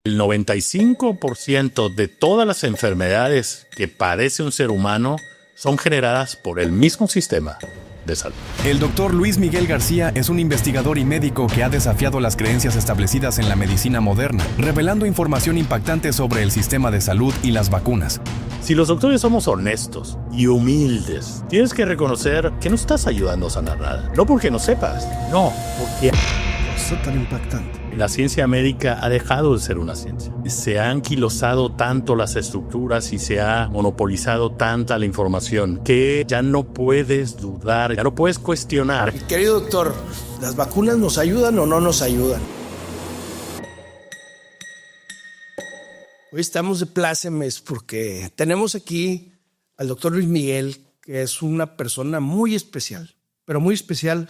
El 95% de todas las enfermedades que padece un ser humano son generadas por el mismo sistema de salud. El doctor Luis Miguel García es un investigador y médico que ha desafiado las creencias establecidas en la medicina moderna, revelando información impactante sobre el sistema de salud y las vacunas. Si los doctores somos honestos y humildes, tienes que reconocer que no estás ayudando a sanar nada. No porque no sepas, no, porque Cosa tan impactante. la ciencia médica ha dejado de ser una ciencia. Se han anquilosado tanto las estructuras y se ha monopolizado tanta la información que ya no puedes dudar, ya no puedes cuestionar. Mi querido doctor, ¿las vacunas nos ayudan o no nos ayudan? Hoy estamos de plácemes porque tenemos aquí al doctor Luis Miguel, que es una persona muy especial, pero muy especial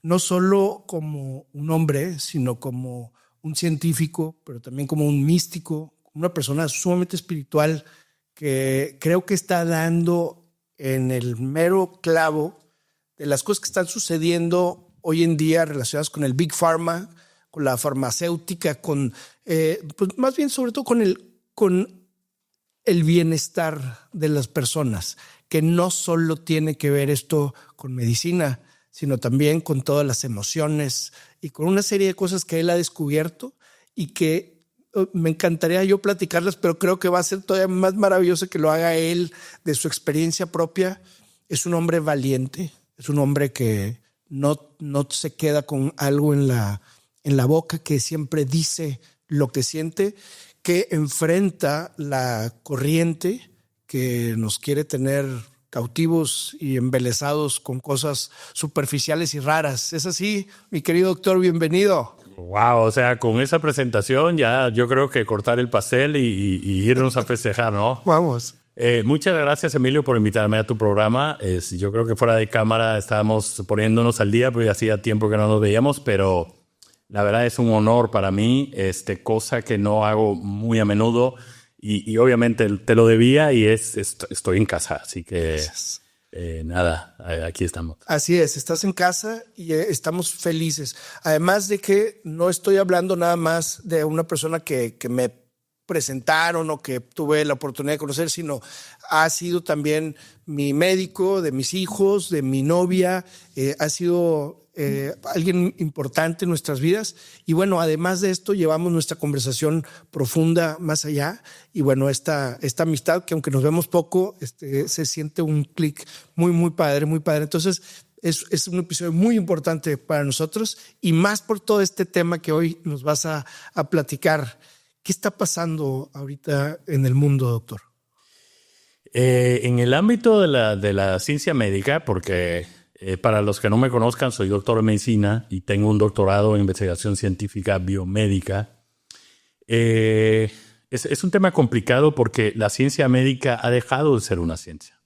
no solo como un hombre, sino como un científico, pero también como un místico, una persona sumamente espiritual que creo que está dando en el mero clavo de las cosas que están sucediendo hoy en día relacionadas con el Big Pharma, con la farmacéutica, con pues más bien sobre todo con el bienestar de las personas, que no solo tiene que ver esto con medicina, sino también con todas las emociones y con una serie de cosas que él ha descubierto y que me encantaría yo platicarlas, pero creo que va a ser todavía más maravilloso que lo haga él de su experiencia propia. Es un hombre valiente, es un hombre que no se queda con algo en la boca, que siempre dice lo que siente, que enfrenta la corriente que nos quiere tener cautivos y embelesados con cosas superficiales y raras. ¿Es así, mi querido doctor? Bienvenido. Wow, o sea, con esa presentación ya yo creo que cortar el pastel y irnos a festejar, ¿no? Vamos. Muchas gracias, Emilio, por invitarme a tu programa. Yo creo que fuera de cámara estábamos poniéndonos al día porque hacía tiempo que no nos veíamos, pero la verdad es un honor para mí, cosa que no hago muy a menudo. Y obviamente te lo debía y estoy en casa, así que nada, aquí estamos. Así es, estás en casa y estamos felices. Además de que no estoy hablando nada más de una persona que me presentaron o que tuve la oportunidad de conocer, sino ha sido también mi médico, de mis hijos, de mi novia, ha sido alguien importante en nuestras vidas. Y bueno, además de esto, llevamos nuestra conversación profunda más allá. Y bueno, esta amistad, que aunque nos vemos poco, se siente un clic muy, muy padre, muy padre. Entonces, es un episodio muy importante para nosotros y más por todo este tema que hoy nos vas a platicar. ¿Qué está pasando ahorita en el mundo, doctor? En el ámbito de la ciencia médica, porque para los que no me conozcan, soy doctor en medicina y tengo un doctorado en investigación científica biomédica. Es un tema complicado porque la ciencia médica ha dejado de ser una ciencia,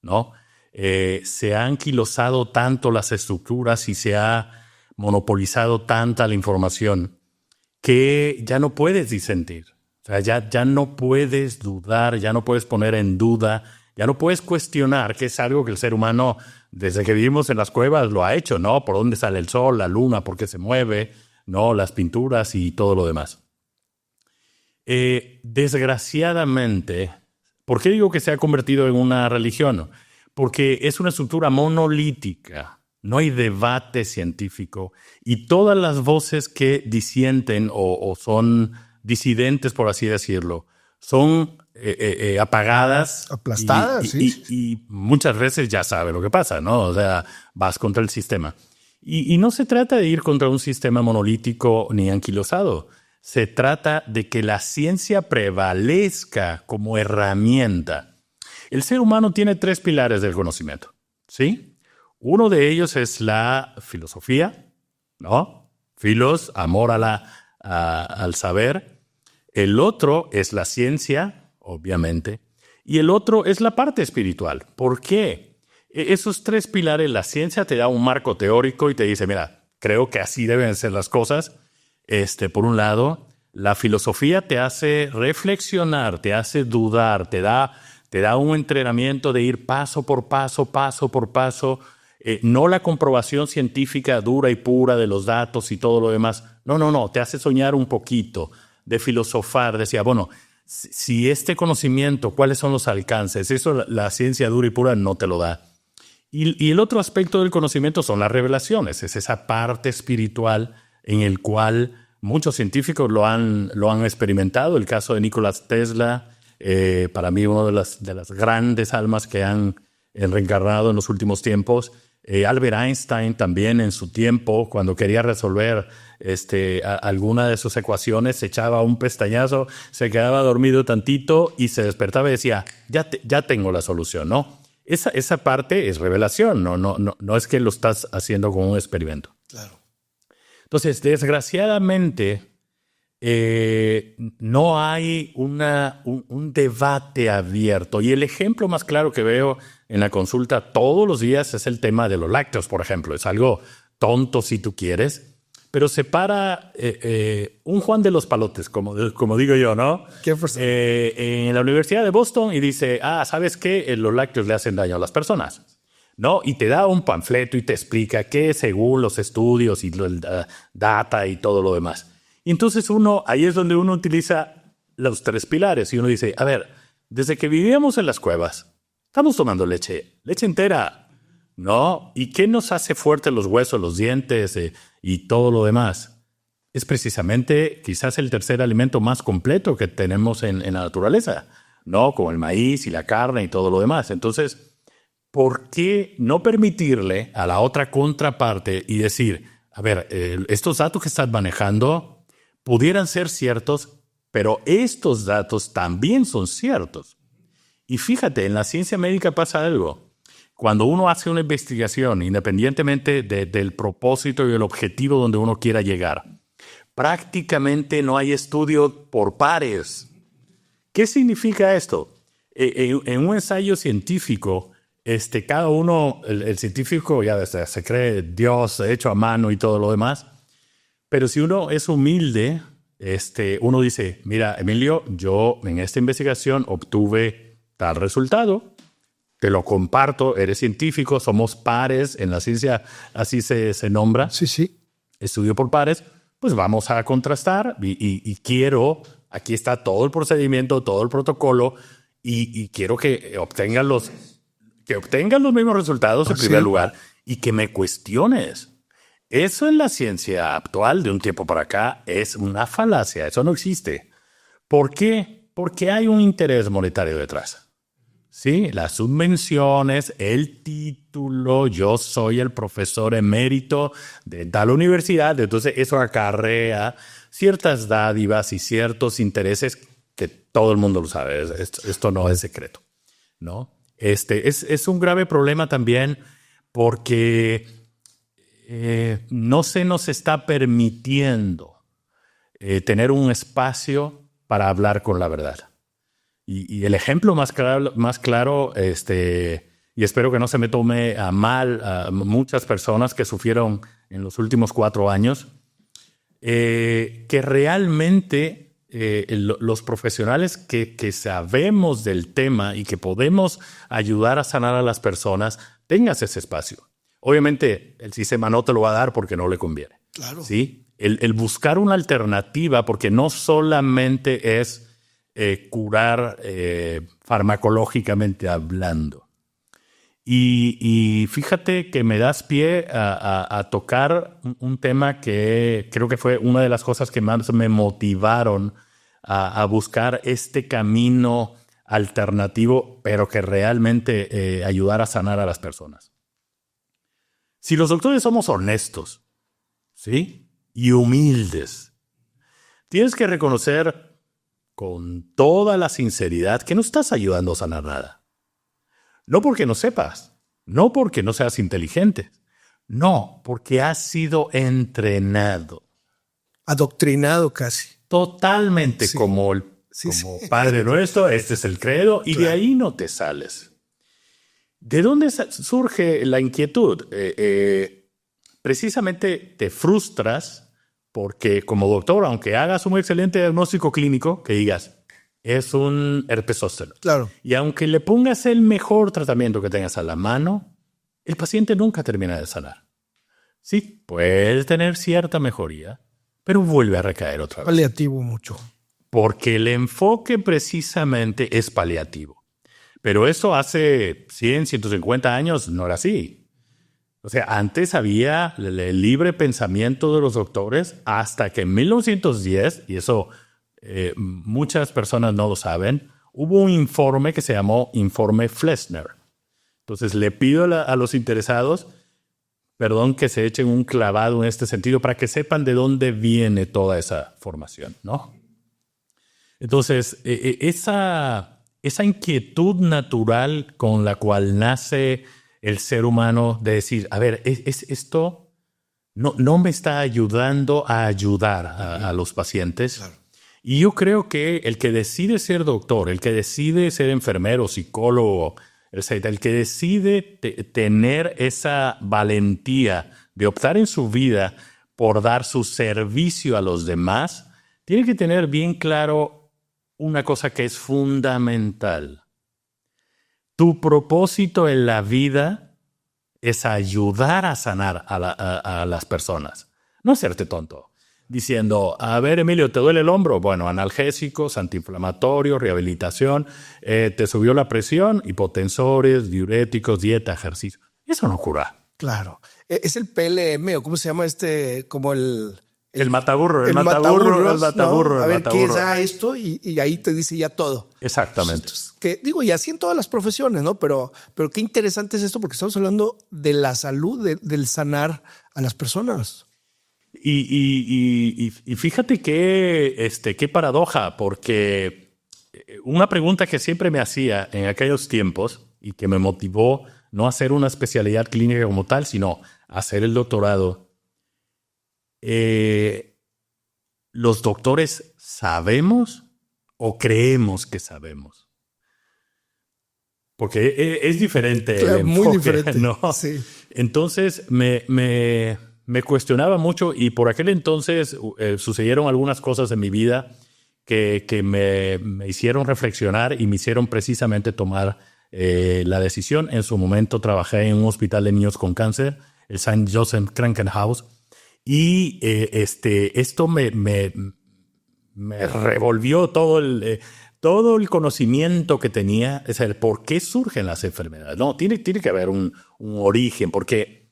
¿no? Se han anquilosado tanto las estructuras y se ha monopolizado tanta la información que ya no puedes disentir. O sea, ya no puedes dudar, ya no puedes poner en duda, ya no puedes cuestionar, que es algo que el ser humano, desde que vivimos en las cuevas, lo ha hecho, ¿no? Por dónde sale el sol, la luna, por qué se mueve, ¿no? Las pinturas y todo lo demás. Desgraciadamente, ¿por qué digo que se ha convertido en una religión? Porque es una estructura monolítica. No hay debate científico y todas las voces que disienten o son disidentes, por así decirlo, son apagadas. Aplastadas, y muchas veces ya sabe lo que pasa, ¿no? O sea, vas contra el sistema. Y no se trata de ir contra un sistema monolítico ni anquilosado. Se trata de que la ciencia prevalezca como herramienta. El ser humano tiene 3 pilares del conocimiento, ¿sí? Uno de ellos es la filosofía, ¿no? Filos, amor al saber. El otro es la ciencia, obviamente. Y el otro es la parte espiritual. ¿Por qué? Esos 3 pilares, la ciencia te da un marco teórico y te dice, mira, creo que así deben ser las cosas. Por un lado, la filosofía te hace reflexionar, te hace dudar, te da un entrenamiento de ir paso por paso, paso por paso. No la comprobación científica dura y pura de los datos y todo lo demás. No. Te hace soñar un poquito. de filosofar. Decía, bueno, si este conocimiento, ¿cuáles son los alcances? Eso la ciencia dura y pura no te lo da. Y el otro aspecto del conocimiento son las revelaciones. Es esa parte espiritual en el cual muchos científicos lo han experimentado. El caso de Nikola Tesla, para mí uno de las grandes almas que han reencarnado en los últimos tiempos. Albert Einstein también en su tiempo, cuando quería resolver alguna de sus ecuaciones, se echaba un pestañazo, se quedaba dormido tantito y se despertaba y decía, ya tengo la solución, ¿no? Esa parte es revelación, no es que lo estás haciendo con un experimento. Claro. Entonces, desgraciadamente, no hay un debate abierto. Y el ejemplo más claro que veo en la consulta todos los días es el tema de los lácteos, por ejemplo. Es algo tonto si tú quieres, pero se para un Juan de los Palotes, como digo yo, ¿no? ¿Qué persona? En la Universidad de Boston y dice, ¿sabes qué? Los lácteos le hacen daño a las personas, ¿no? Y te da un panfleto y te explica que según los estudios y data y todo lo demás. Y entonces ahí es donde uno utiliza los 3 pilares y uno dice, a ver, desde que vivíamos en las cuevas, estamos tomando leche entera, ¿no? ¿Y qué nos hace fuertes los huesos, los dientes y todo lo demás? Es precisamente quizás el tercer alimento más completo que tenemos en la naturaleza, ¿no? Como el maíz y la carne y todo lo demás. Entonces, ¿por qué no permitirle a la otra contraparte y decir, a ver, estos datos que estás manejando pudieran ser ciertos, pero estos datos también son ciertos? Y fíjate, en la ciencia médica pasa algo. Cuando uno hace una investigación, independientemente del propósito y el objetivo donde uno quiera llegar, prácticamente no hay estudio por pares. ¿Qué significa esto? En un ensayo científico, cada uno, el científico ya se cree Dios hecho a mano y todo lo demás, pero si uno es humilde, uno dice, mira, Emilio, yo en esta investigación obtuve tal resultado, te lo comparto, eres científico, somos pares, en la ciencia así se nombra. Sí. Estudio por pares, pues vamos a contrastar y quiero, aquí está todo el procedimiento, todo el protocolo y quiero que obtengan los mismos resultados en primer lugar y que me cuestiones. Eso en la ciencia actual de un tiempo para acá es una falacia, eso no existe. ¿Por qué? Porque hay un interés monetario detrás. Sí, las subvenciones, el título, yo soy el profesor emérito de tal universidad, entonces eso acarrea ciertas dádivas y ciertos intereses que todo el mundo lo sabe, esto no es secreto, ¿no? Es un grave problema también porque no se nos está permitiendo tener un espacio para hablar con la verdad. Y el ejemplo más claro, y espero que no se me tome a mal a muchas personas que sufrieron en los últimos 4 años, que realmente los profesionales que sabemos del tema y que podemos ayudar a sanar a las personas, tengas ese espacio. Obviamente el sistema no te lo va a dar porque no le conviene. Claro. ¿Sí? El buscar una alternativa, porque no solamente es curar farmacológicamente hablando. Y fíjate que me das pie a tocar un tema que creo que fue una de las cosas que más me motivaron a buscar este camino alternativo, pero que realmente ayudara a sanar a las personas. Si los doctores somos honestos, ¿sí? Y humildes, tienes que reconocer con toda la sinceridad que no estás ayudando a sanar nada. No porque no sepas, no porque no seas inteligente, no, porque has sido entrenado. Adoctrinado casi. Totalmente Sí. como Padre Nuestro, este es el credo, y de ahí no te sales. ¿De dónde surge la inquietud? Precisamente te frustras porque como doctor, aunque hagas un excelente diagnóstico clínico, que digas, es un herpes zóster. Claro. Y aunque le pongas el mejor tratamiento que tengas a la mano, el paciente nunca termina de sanar. Sí, puede tener cierta mejoría, pero vuelve a recaer otra vez. Paliativo mucho. porque el enfoque precisamente es paliativo. Pero eso hace 100, 150 años no era así. O sea, antes había el libre pensamiento de los doctores hasta que en 1910, y eso muchas personas no lo saben, hubo un informe que se llamó Informe Flessner. Entonces le pido a los interesados, perdón, que se echen un clavado en este sentido para que sepan de dónde viene toda esa formación, ¿no? Entonces, esa inquietud natural con la cual nace el ser humano de decir, a ver, esto no me está ayudando a ayudar a los pacientes. Claro. Y yo creo que el que decide ser doctor, el que decide ser enfermero, psicólogo, el que decide tener esa valentía de optar en su vida por dar su servicio a los demás, tiene que tener bien claro una cosa que es fundamental. Tu propósito en la vida es ayudar a sanar a las personas, no hacerte tonto. Diciendo, a ver, Emilio, ¿te duele el hombro? Bueno, analgésicos, antiinflamatorios, rehabilitación, te subió la presión, hipotensores, diuréticos, dieta, ejercicio. Eso no cura. Claro. ¿Es el PLM o cómo se llama como el mataburro, el mataburro, ¿no? A ver, mataburro. ¿qué es esto? Y ahí te dice ya todo. Exactamente. Entonces, que digo, y así en todas las profesiones, ¿no? Pero qué interesante es esto porque estamos hablando de la salud, del sanar a las personas. Y fíjate qué paradoja, porque una pregunta que siempre me hacía en aquellos tiempos y que me motivó no a hacer una especialidad clínica como tal, sino a hacer el doctorado. ¿Los doctores sabemos o creemos que sabemos? Porque es diferente. Claro, el enfoque, muy diferente, ¿no? Sí. Entonces me cuestionaba mucho y por aquel entonces sucedieron algunas cosas en mi vida que me hicieron reflexionar y me hicieron precisamente tomar la decisión. En su momento trabajé en un hospital de niños con cáncer, el St. Joseph Krankenhaus, y esto me revolvió todo el conocimiento que tenía, es el por qué surgen las enfermedades. No, tiene que haber un origen, porque,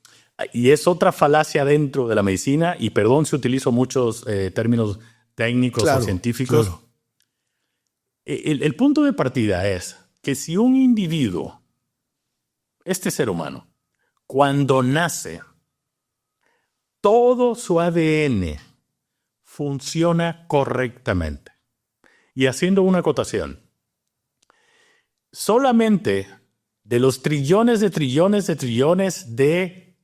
y es otra falacia dentro de la medicina, y perdón si utilizo muchos términos técnicos o científicos. Claro. El punto de partida es que si un individuo, este ser humano, cuando nace, todo su ADN funciona correctamente. Y haciendo una acotación, solamente de los trillones de trillones de trillones de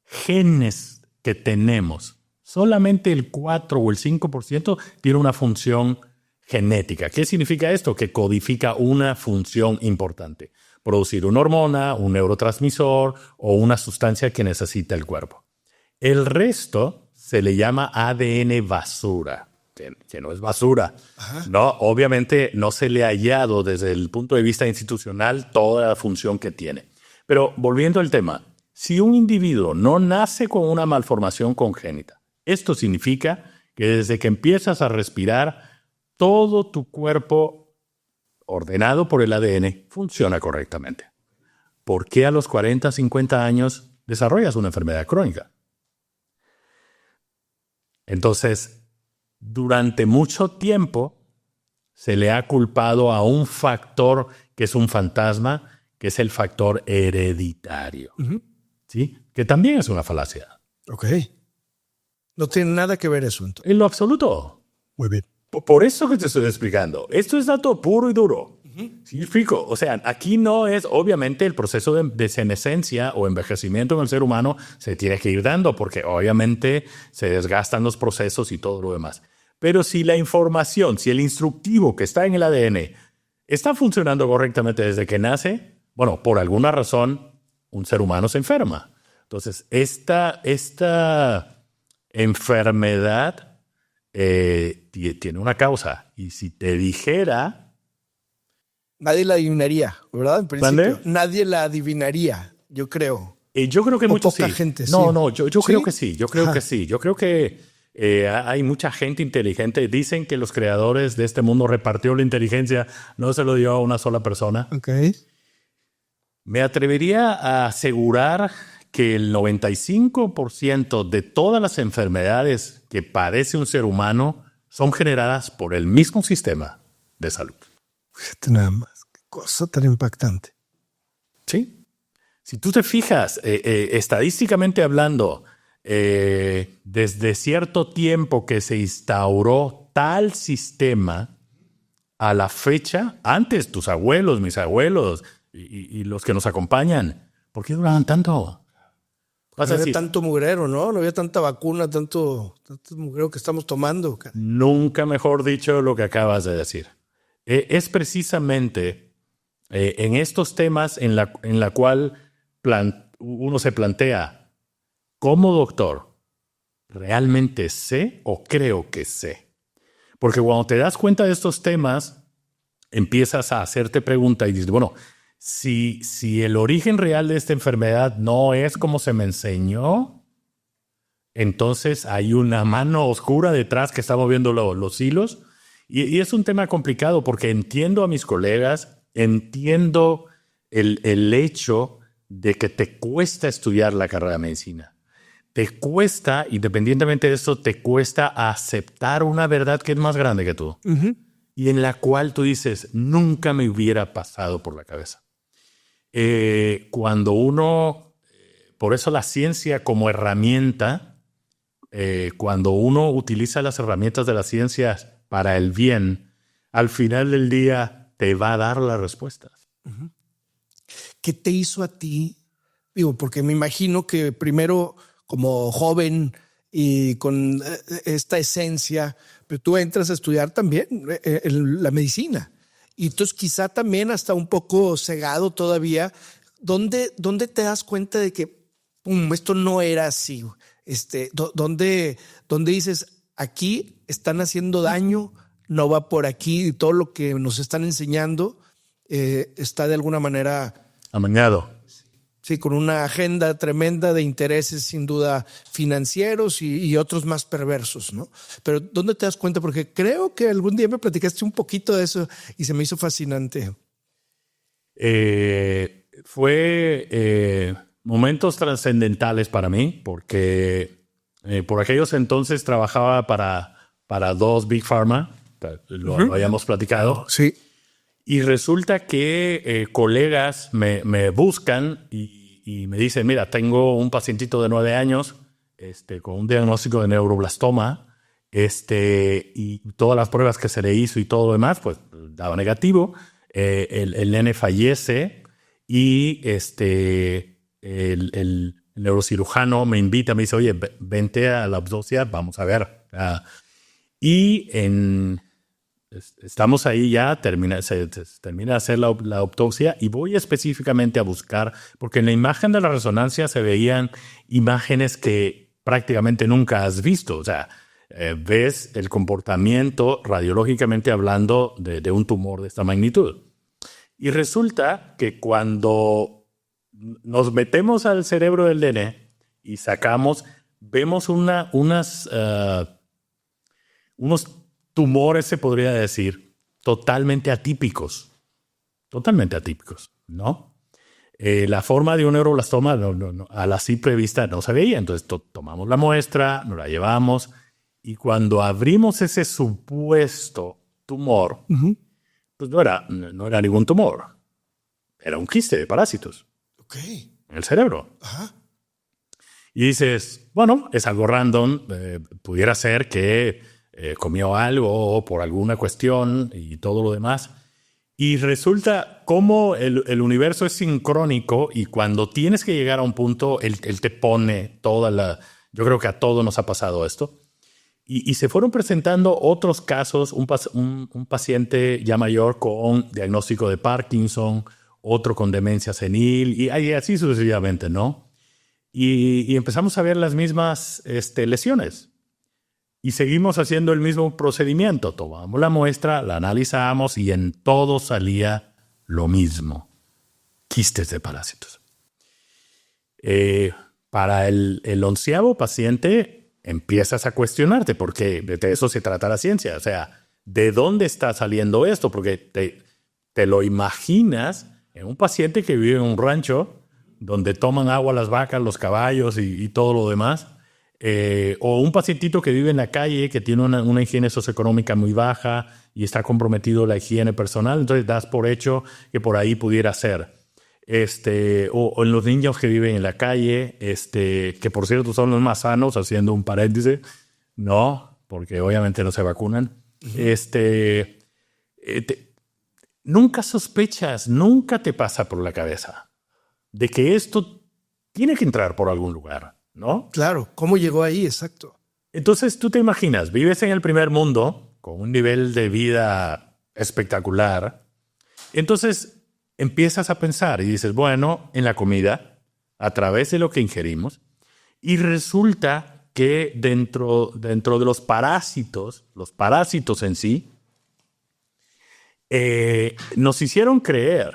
genes que tenemos, solamente el 4 o el 5% tiene una función genética. ¿Qué significa esto? Que codifica una función importante. Producir una hormona, un neurotransmisor o una sustancia que necesita el cuerpo. El resto se le llama ADN basura, que no es basura. Ajá. No, obviamente no se le ha hallado desde el punto de vista institucional toda la función que tiene. Pero volviendo al tema, si un individuo no nace con una malformación congénita, esto significa que desde que empiezas a respirar, todo tu cuerpo, ordenado por el ADN, funciona correctamente. ¿Por qué a los 40, 50 años desarrollas una enfermedad crónica? Entonces, durante mucho tiempo se le ha culpado a un factor que es un fantasma, que es el factor hereditario. Uh-huh. ¿Sí? Que también es una falacia. Ok. No tiene nada que ver eso entonces. En lo absoluto. Muy bien. Por eso que te estoy explicando. Esto es dato puro y duro. ¿Sí explico? O sea, aquí no es, obviamente, el proceso de senescencia o envejecimiento en el ser humano se tiene que ir dando porque obviamente se desgastan los procesos y todo lo demás. Pero si la información, si el instructivo que está en el ADN está funcionando correctamente desde que nace, bueno, por alguna razón, un ser humano se enferma. Entonces, esta enfermedad tiene una causa. Y si te dijera... Nadie la adivinaría, ¿verdad? En principio, nadie la adivinaría, yo creo. Yo creo que muchos sí. Gente, no, yo creo que sí. Yo creo que sí. Yo creo que Hay mucha gente inteligente. Dicen que los creadores de este mundo repartió la inteligencia, no se lo dio a una sola persona. Okay. Me atrevería a asegurar que el 95% de todas las enfermedades que padece un ser humano son generadas por el mismo sistema de salud. Fíjate nada más, qué cosa tan impactante. Sí. Si tú te fijas, estadísticamente hablando, desde cierto tiempo que se instauró tal sistema, a la fecha, antes tus abuelos, mis abuelos y los que nos acompañan, ¿por qué duraban tanto? No había tanto mugrero, ¿no? No había tanta vacuna, tanto mugrero que estamos tomando. Nunca mejor dicho lo que acabas de decir. Es precisamente en estos temas en la cual uno se plantea, como doctor, ¿realmente sé o creo que sé? Porque cuando te das cuenta de estos temas, empiezas a hacerte preguntas y dices, bueno, si el origen real de esta enfermedad no es como se me enseñó, entonces hay una mano oscura detrás que está moviendo los hilos. Y es un tema complicado porque entiendo a mis colegas, entiendo el hecho de que te cuesta estudiar la carrera de medicina. Te cuesta, independientemente de eso, te cuesta aceptar una verdad que es más grande que tú. Uh-huh. Y en la cual tú dices, nunca me hubiera pasado por la cabeza. Cuando uno, por eso la ciencia como herramienta, cuando uno utiliza las herramientas de la ciencia para el bien, al final del día te va a dar las respuestas. Uh-huh. ¿Qué te hizo a ti? Digo, porque me imagino que primero, como joven y con esta esencia, pero tú entras a estudiar también la medicina. Y entonces quizá también hasta un poco cegado todavía. ¿Dónde te das cuenta de que esto no era así? ¿Dónde dices, aquí están haciendo daño, no va por aquí y todo lo que nos están enseñando está de alguna manera amañado? Sí, con una agenda tremenda de intereses sin duda financieros y otros más perversos, ¿no? Pero ¿dónde te das cuenta? Porque creo que algún día me platicaste un poquito de eso y se me hizo fascinante. Fue momentos trascendentales para mí porque por aquellos entonces trabajaba para dos Big Pharma, lo habíamos platicado. Sí. Y resulta que colegas me buscan y me dicen, mira, tengo un pacientito de 9 años con un diagnóstico de neuroblastoma y todas las pruebas que se le hizo y todo lo demás, pues daba negativo. El nene fallece y el neurocirujano me invita, me dice, oye, vente a la autopsia, vamos a ver. Estamos ahí ya, se termina de hacer la autopsia y voy específicamente a buscar, porque en la imagen de la resonancia se veían imágenes que prácticamente nunca has visto. O sea, ves el comportamiento radiológicamente hablando de un tumor de esta magnitud. Y resulta que cuando nos metemos al cerebro del nene y vemos unos tumores, se podría decir, totalmente atípicos, ¿no? La forma de un neuroblastoma no, a la simple vista no se veía. Entonces tomamos la muestra, nos la llevamos y cuando abrimos ese supuesto tumor, uh-huh, pues no era ningún tumor, era un quiste de parásitos. Okay. En el cerebro. Ajá. Y dices, bueno, es algo random, pudiera ser que comió algo por alguna cuestión y todo lo demás. Y resulta como el universo es sincrónico y cuando tienes que llegar a un punto, él te pone yo creo que a todos nos ha pasado esto. Y se fueron presentando otros casos, un paciente ya mayor con diagnóstico de Parkinson, otro con demencia senil y así sucesivamente, ¿no? Y empezamos a ver las mismas lesiones. Y seguimos haciendo el mismo procedimiento. Tomamos la muestra, la analizamos y en todo salía lo mismo. Quistes de parásitos. Para el 11º paciente empiezas a cuestionarte, porque de eso se trata la ciencia. O sea, ¿de dónde está saliendo esto? Porque te lo imaginas en un paciente que vive en un rancho donde toman agua las vacas, los caballos y todo lo demás. O un pacientito que vive en la calle, que tiene una higiene socioeconómica muy baja y está comprometido la higiene personal, entonces das por hecho que por ahí pudiera ser. O en los niños que viven en la calle, que por cierto son los más sanos, haciendo un paréntesis, no, porque obviamente no se vacunan. Nunca sospechas, nunca te pasa por la cabeza de que esto tiene que entrar por algún lugar, ¿no? Claro, ¿cómo llegó ahí? Exacto. Entonces tú te imaginas, vives en el primer mundo con un nivel de vida espectacular, entonces empiezas a pensar y dices, bueno, en la comida, a través de lo que ingerimos, y resulta que dentro de los parásitos en sí, nos hicieron creer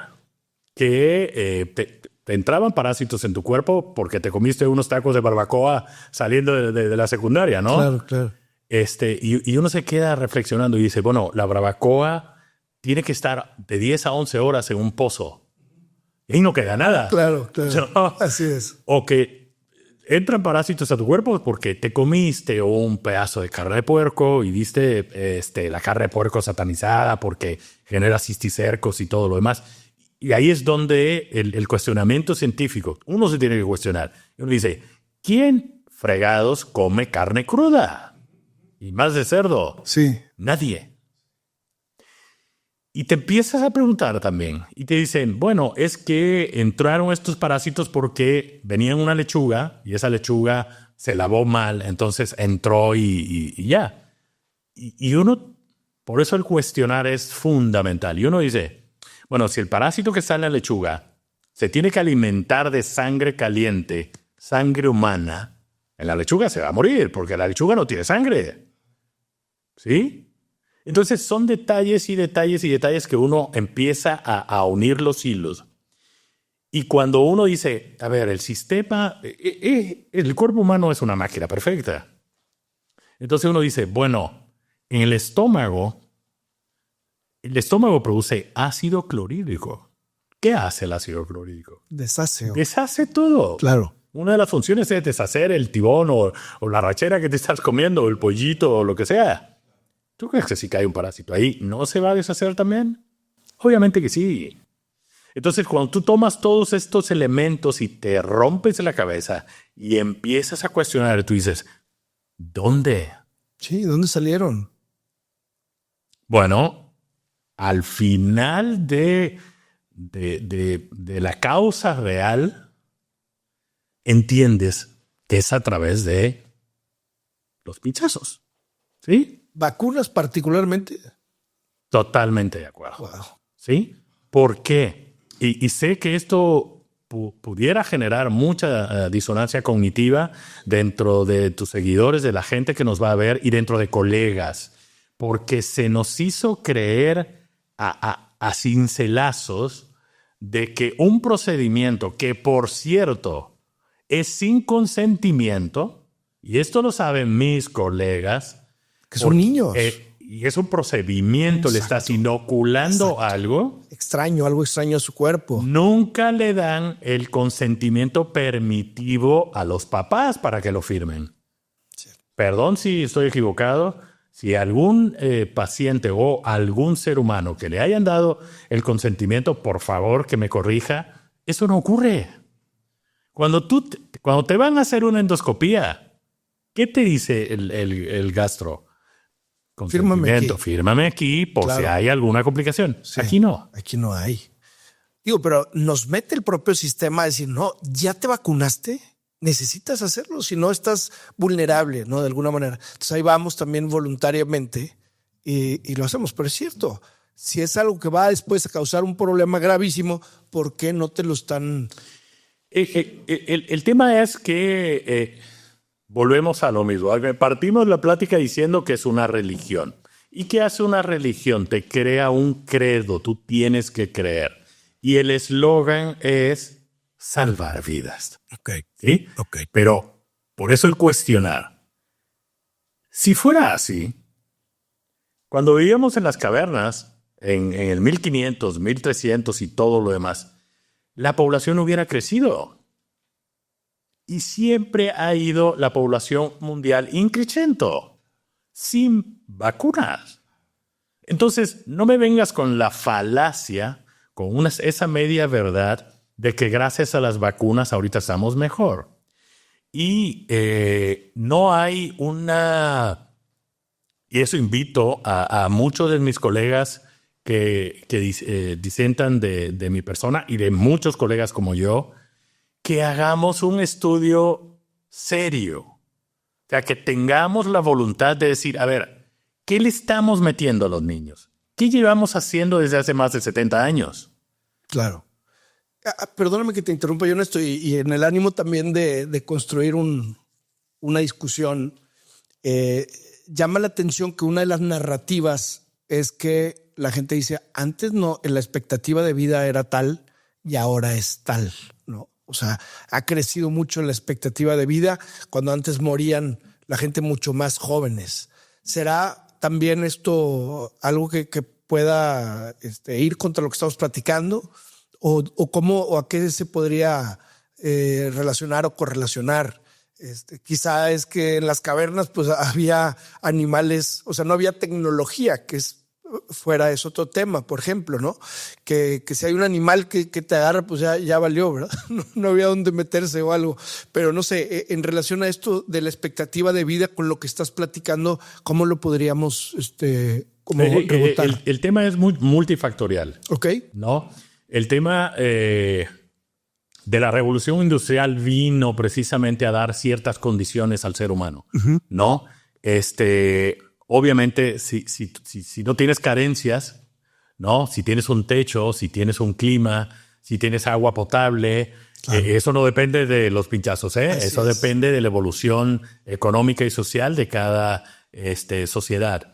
que te entraban parásitos en tu cuerpo porque te comiste unos tacos de barbacoa saliendo de la secundaria, ¿no? Claro, claro. Y uno se queda reflexionando y dice, bueno, la barbacoa tiene que estar de 10 a 11 horas en un pozo. Y ahí no queda nada. Claro, claro. O sea, así es. O que entran parásitos a tu cuerpo porque te comiste un pedazo de carne de puerco y viste la carne de puerco satanizada porque genera cisticercos y todo lo demás. Y ahí es donde el cuestionamiento científico, uno se tiene que cuestionar. Y uno dice, ¿quién fregados come carne cruda? Y más de cerdo. Sí. Nadie. Y te empiezas a preguntar también. Y te dicen, bueno, es que entraron estos parásitos porque venía en una lechuga y esa lechuga se lavó mal, entonces entró y ya. Y uno, por eso el cuestionar es fundamental. Y uno dice, bueno, si el parásito que está en la lechuga se tiene que alimentar de sangre caliente, sangre humana, en la lechuga se va a morir porque la lechuga no tiene sangre. ¿Sí? Entonces son detalles y detalles y detalles que uno empieza a unir los hilos. Y cuando uno dice, a ver, el sistema, el cuerpo humano es una máquina perfecta. Entonces uno dice, bueno, en el estómago produce ácido clorhídrico. ¿Qué hace el ácido clorhídrico? Deshace. Deshace todo. Claro. Una de las funciones es deshacer el tibón o la rachera que te estás comiendo, o el pollito o lo que sea. ¿Tú crees que si cae un parásito ahí no se va a deshacer también? Obviamente que sí. Entonces, cuando tú tomas todos estos elementos y te rompes la cabeza y empiezas a cuestionar, tú dices, ¿dónde? Sí, ¿dónde salieron? Bueno, al final de la causa real, entiendes que es a través de los pinchazos. ¿Sí? ¿Vacunas particularmente? Totalmente de acuerdo. Wow. ¿Sí? ¿Por qué? Y sé que esto pudiera generar mucha disonancia cognitiva dentro de tus seguidores, de la gente que nos va a ver y dentro de colegas, porque se nos hizo creer a cincelazos de que un procedimiento que, por cierto, es sin consentimiento, y esto lo saben mis colegas, que son niños. Y es un procedimiento, exacto. Le estás inoculando, exacto, algo. Algo extraño a su cuerpo. Nunca le dan el consentimiento permitivo a los papás para que lo firmen. Sí. Perdón si estoy equivocado. Si algún paciente o algún ser humano que le hayan dado el consentimiento, por favor que me corrija. Eso no ocurre. Cuando te van a hacer una endoscopía, ¿qué te dice el gastro? Fírmame aquí por claro. Si hay alguna complicación. Sí, aquí no. Aquí no hay. Digo, pero nos mete el propio sistema a decir, no, ya te vacunaste, necesitas hacerlo, si no estás vulnerable, ¿no? De alguna manera. Entonces ahí vamos también voluntariamente y lo hacemos. Pero es cierto, si es algo que va después a causar un problema gravísimo, ¿por qué no te lo están...? El tema es que... volvemos a lo mismo. Partimos la plática diciendo que es una religión. ¿Y qué hace una religión? Te crea un credo. Tú tienes que creer. Y el eslogan es salvar vidas. Okay. ¿Sí? Okay. Pero por eso el cuestionar. Si fuera así, cuando vivíamos en las cavernas, en el 1500, 1300 y todo lo demás, la población hubiera crecido. Y siempre ha ido la población mundial in crescendo, sin vacunas. Entonces, no me vengas con la falacia, con esa media verdad de que gracias a las vacunas ahorita estamos mejor. Y no hay una... Y eso invito a muchos de mis colegas que disentan de mi persona y de muchos colegas como yo, que hagamos un estudio serio. O sea, que tengamos la voluntad de decir, a ver, ¿qué le estamos metiendo a los niños? ¿Qué llevamos haciendo desde hace más de 70 años? Claro. Perdóname que te interrumpa, yo no estoy, y en el ánimo también de construir una discusión, llama la atención que una de las narrativas es que la gente dice, antes no, la expectativa de vida era tal y ahora es tal, ¿no? O sea, ha crecido mucho la expectativa de vida cuando antes morían la gente mucho más jóvenes. ¿Será también esto algo que pueda ir contra lo que estamos platicando? ¿O cómo o a qué se podría relacionar o correlacionar? Quizá es que en las cavernas pues había animales, o sea, no había tecnología, que es otro tema, por ejemplo, ¿no? Que si hay un animal que te agarra, pues ya valió, ¿verdad? No había dónde meterse o algo. Pero no sé, en relación a esto de la expectativa de vida con lo que estás platicando, ¿cómo lo podríamos rebotar? El tema es muy multifactorial. Ok. ¿No? El tema de la revolución industrial vino precisamente a dar ciertas condiciones al ser humano, ¿no? Obviamente, si no tienes carencias, ¿no? Si tienes un techo, si tienes un clima, si tienes agua potable, claro. Eso no depende de los pinchazos, ¿eh? Eso depende de la evolución económica y social de cada sociedad.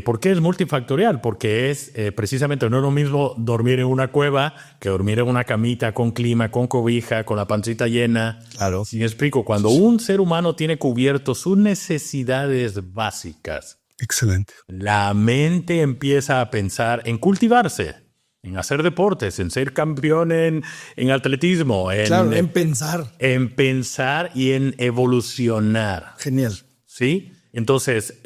¿Por qué es multifactorial? Porque es precisamente no es lo mismo dormir en una cueva que dormir en una camita con clima, con cobija, con la pancita llena. Claro. ¿Sí me explico? Cuando un ser humano tiene cubierto sus necesidades básicas, excelente, la mente empieza a pensar en cultivarse, en hacer deportes, en ser campeón en atletismo. En pensar. En pensar y en evolucionar. Genial. ¿Sí? Entonces...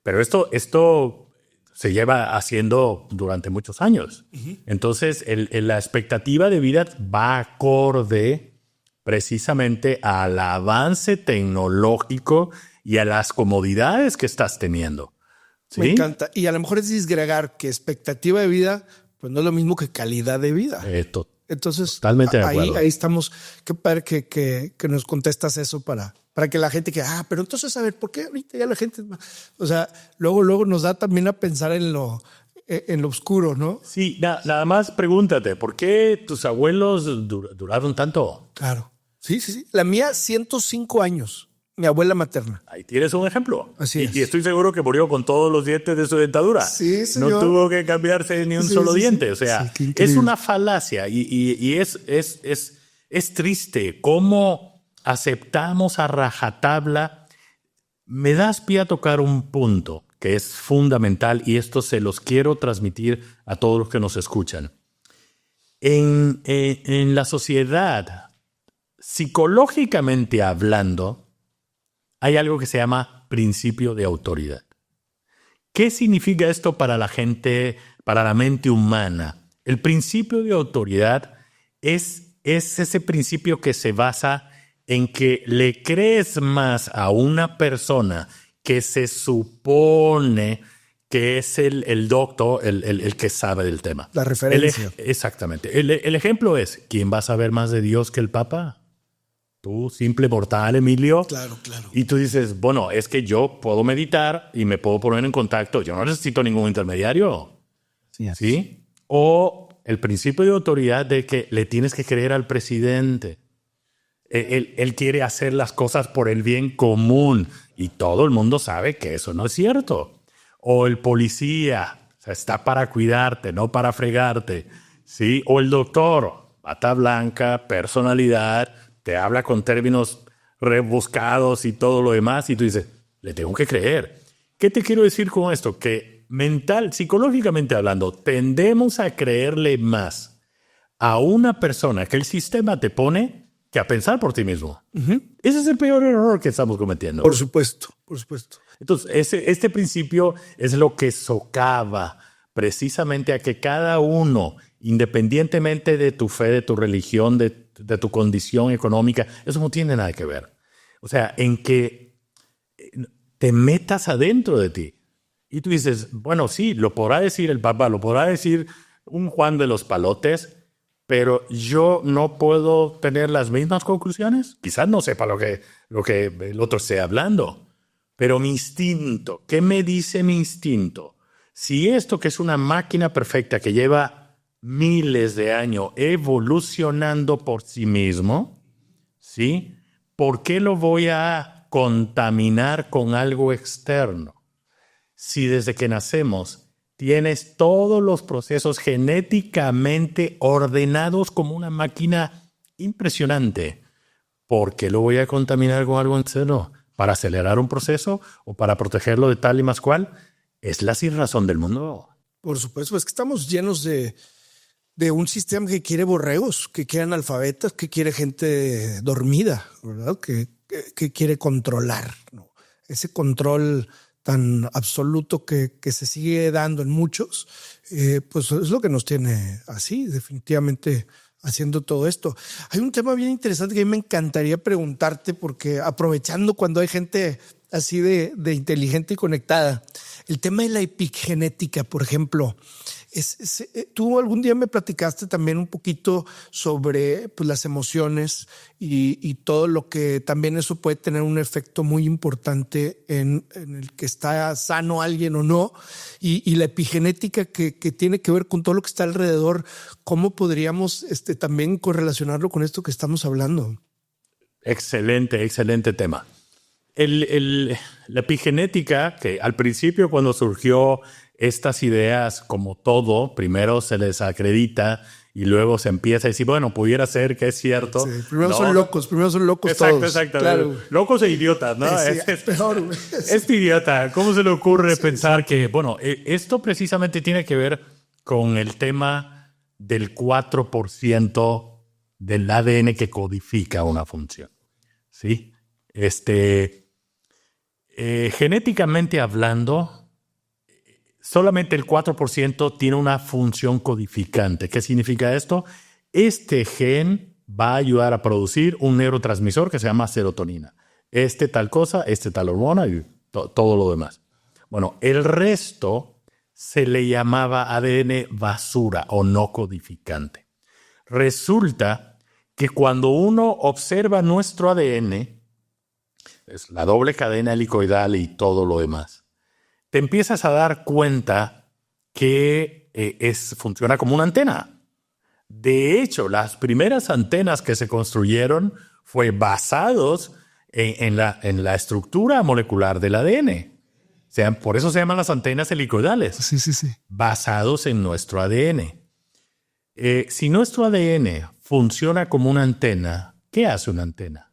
pero esto se lleva haciendo durante muchos años. Entonces, la expectativa de vida va acorde precisamente al avance tecnológico y a las comodidades que estás teniendo. ¿Sí? Me encanta. Y a lo mejor es disgregar que expectativa de vida pues no es lo mismo que calidad de vida. Entonces, totalmente de acuerdo. Ahí estamos. Qué padre que nos contestas eso para que la gente pero entonces, a ver, ¿por qué ahorita ya la gente? O sea, luego nos da también a pensar en lo oscuro, ¿no? Sí, nada más pregúntate, ¿por qué tus abuelos duraron tanto? Claro. Sí. La mía, 105 años. Mi abuela materna. Ahí tienes un ejemplo. Así es. Y estoy seguro que murió con todos los dientes de su dentadura. Sí, señor. No tuvo que cambiarse ni un solo diente. Sí. O sea, sí, es una falacia y es triste cómo aceptamos a rajatabla. Me das pie a tocar un punto que es fundamental y esto se los quiero transmitir a todos los que nos escuchan. En la sociedad, psicológicamente hablando, hay algo que se llama principio de autoridad. ¿Qué significa esto para la gente, para la mente humana? El principio de autoridad es ese principio que se basa en que le crees más a una persona que se supone que es el doctor, el que sabe del tema. La referencia. Exactamente. El ejemplo es, ¿quién va a saber más de Dios que el Papa? Tú, simple mortal, Emilio. Claro. Y tú dices, bueno, es que yo puedo meditar y me puedo poner en contacto. Yo no necesito ningún intermediario. ¿Sí? O el principio de autoridad de que le tienes que creer al presidente. Él quiere hacer las cosas por el bien común. Y todo el mundo sabe que eso no es cierto. O el policía, o sea, está para cuidarte, no para fregarte. ¿Sí? O el doctor, bata blanca, personalidad, te habla con términos rebuscados y todo lo demás, y tú dices, le tengo que creer. ¿Qué te quiero decir con esto? Que psicológicamente hablando, tendemos a creerle más a una persona que el sistema te pone que a pensar por ti mismo. Ese es el peor error que estamos cometiendo. Por supuesto, por supuesto. Entonces, este principio es lo que socava precisamente a que cada uno, independientemente de tu fe, de tu religión, de tu condición económica, eso no tiene nada que ver. O sea, en que te metas adentro de ti. Y tú dices, bueno, sí, lo podrá decir el Papa, lo podrá decir un Juan de los Palotes, pero yo no puedo tener las mismas conclusiones. Quizás no sepa lo que el otro esté hablando. Pero mi instinto, ¿qué me dice mi instinto? Si esto que es una máquina perfecta que lleva miles de años evolucionando por sí mismo, ¿sí? ¿Por qué lo voy a contaminar con algo externo? Si desde que nacemos tienes todos los procesos genéticamente ordenados como una máquina impresionante, ¿por qué lo voy a contaminar con algo externo? ¿Para acelerar un proceso o para protegerlo de tal y más cual? Es la sinrazón del mundo. Por supuesto, es que estamos llenos de un sistema que quiere borregos, que quiere analfabetas, que quiere gente dormida, ¿verdad? Que quiere controlar, ¿no? Ese control tan absoluto que se sigue dando en muchos, pues es lo que nos tiene así, definitivamente haciendo todo esto. Hay un tema bien interesante que a mí me encantaría preguntarte, porque aprovechando cuando hay gente así de inteligente y conectada, el tema de la epigenética, por ejemplo, tú algún día me platicaste también un poquito sobre pues, las emociones y todo lo que también eso puede tener un efecto muy importante en el que está sano alguien o no, y la epigenética que tiene que ver con todo lo que está alrededor. ¿Cómo podríamos también correlacionarlo con esto que estamos hablando? Excelente tema. La epigenética, que al principio cuando surgió estas ideas, como todo, primero se les acredita y luego se empieza a decir, bueno, pudiera ser que es cierto. Sí, primero son locos exacto, todos. Exacto. Claro. Locos e idiotas, ¿no? Sí, es peor. Es idiota. ¿Cómo se le ocurre pensar que, bueno, esto precisamente tiene que ver con el tema del 4% del ADN que codifica una función, ¿sí? Genéticamente hablando, solamente el 4% tiene una función codificante. ¿Qué significa esto? Este gen va a ayudar a producir un neurotransmisor que se llama serotonina. Tal cosa, tal hormona y todo lo demás. Bueno, el resto se le llamaba ADN basura o no codificante. Resulta que cuando uno observa nuestro ADN, es la doble cadena helicoidal y todo lo demás, te empiezas a dar cuenta que funciona como una antena. De hecho, las primeras antenas que se construyeron fue basados en la estructura molecular del ADN. Por eso se llaman las antenas helicoidales. Sí. Basados en nuestro ADN. Si nuestro ADN funciona como una antena, ¿qué hace una antena?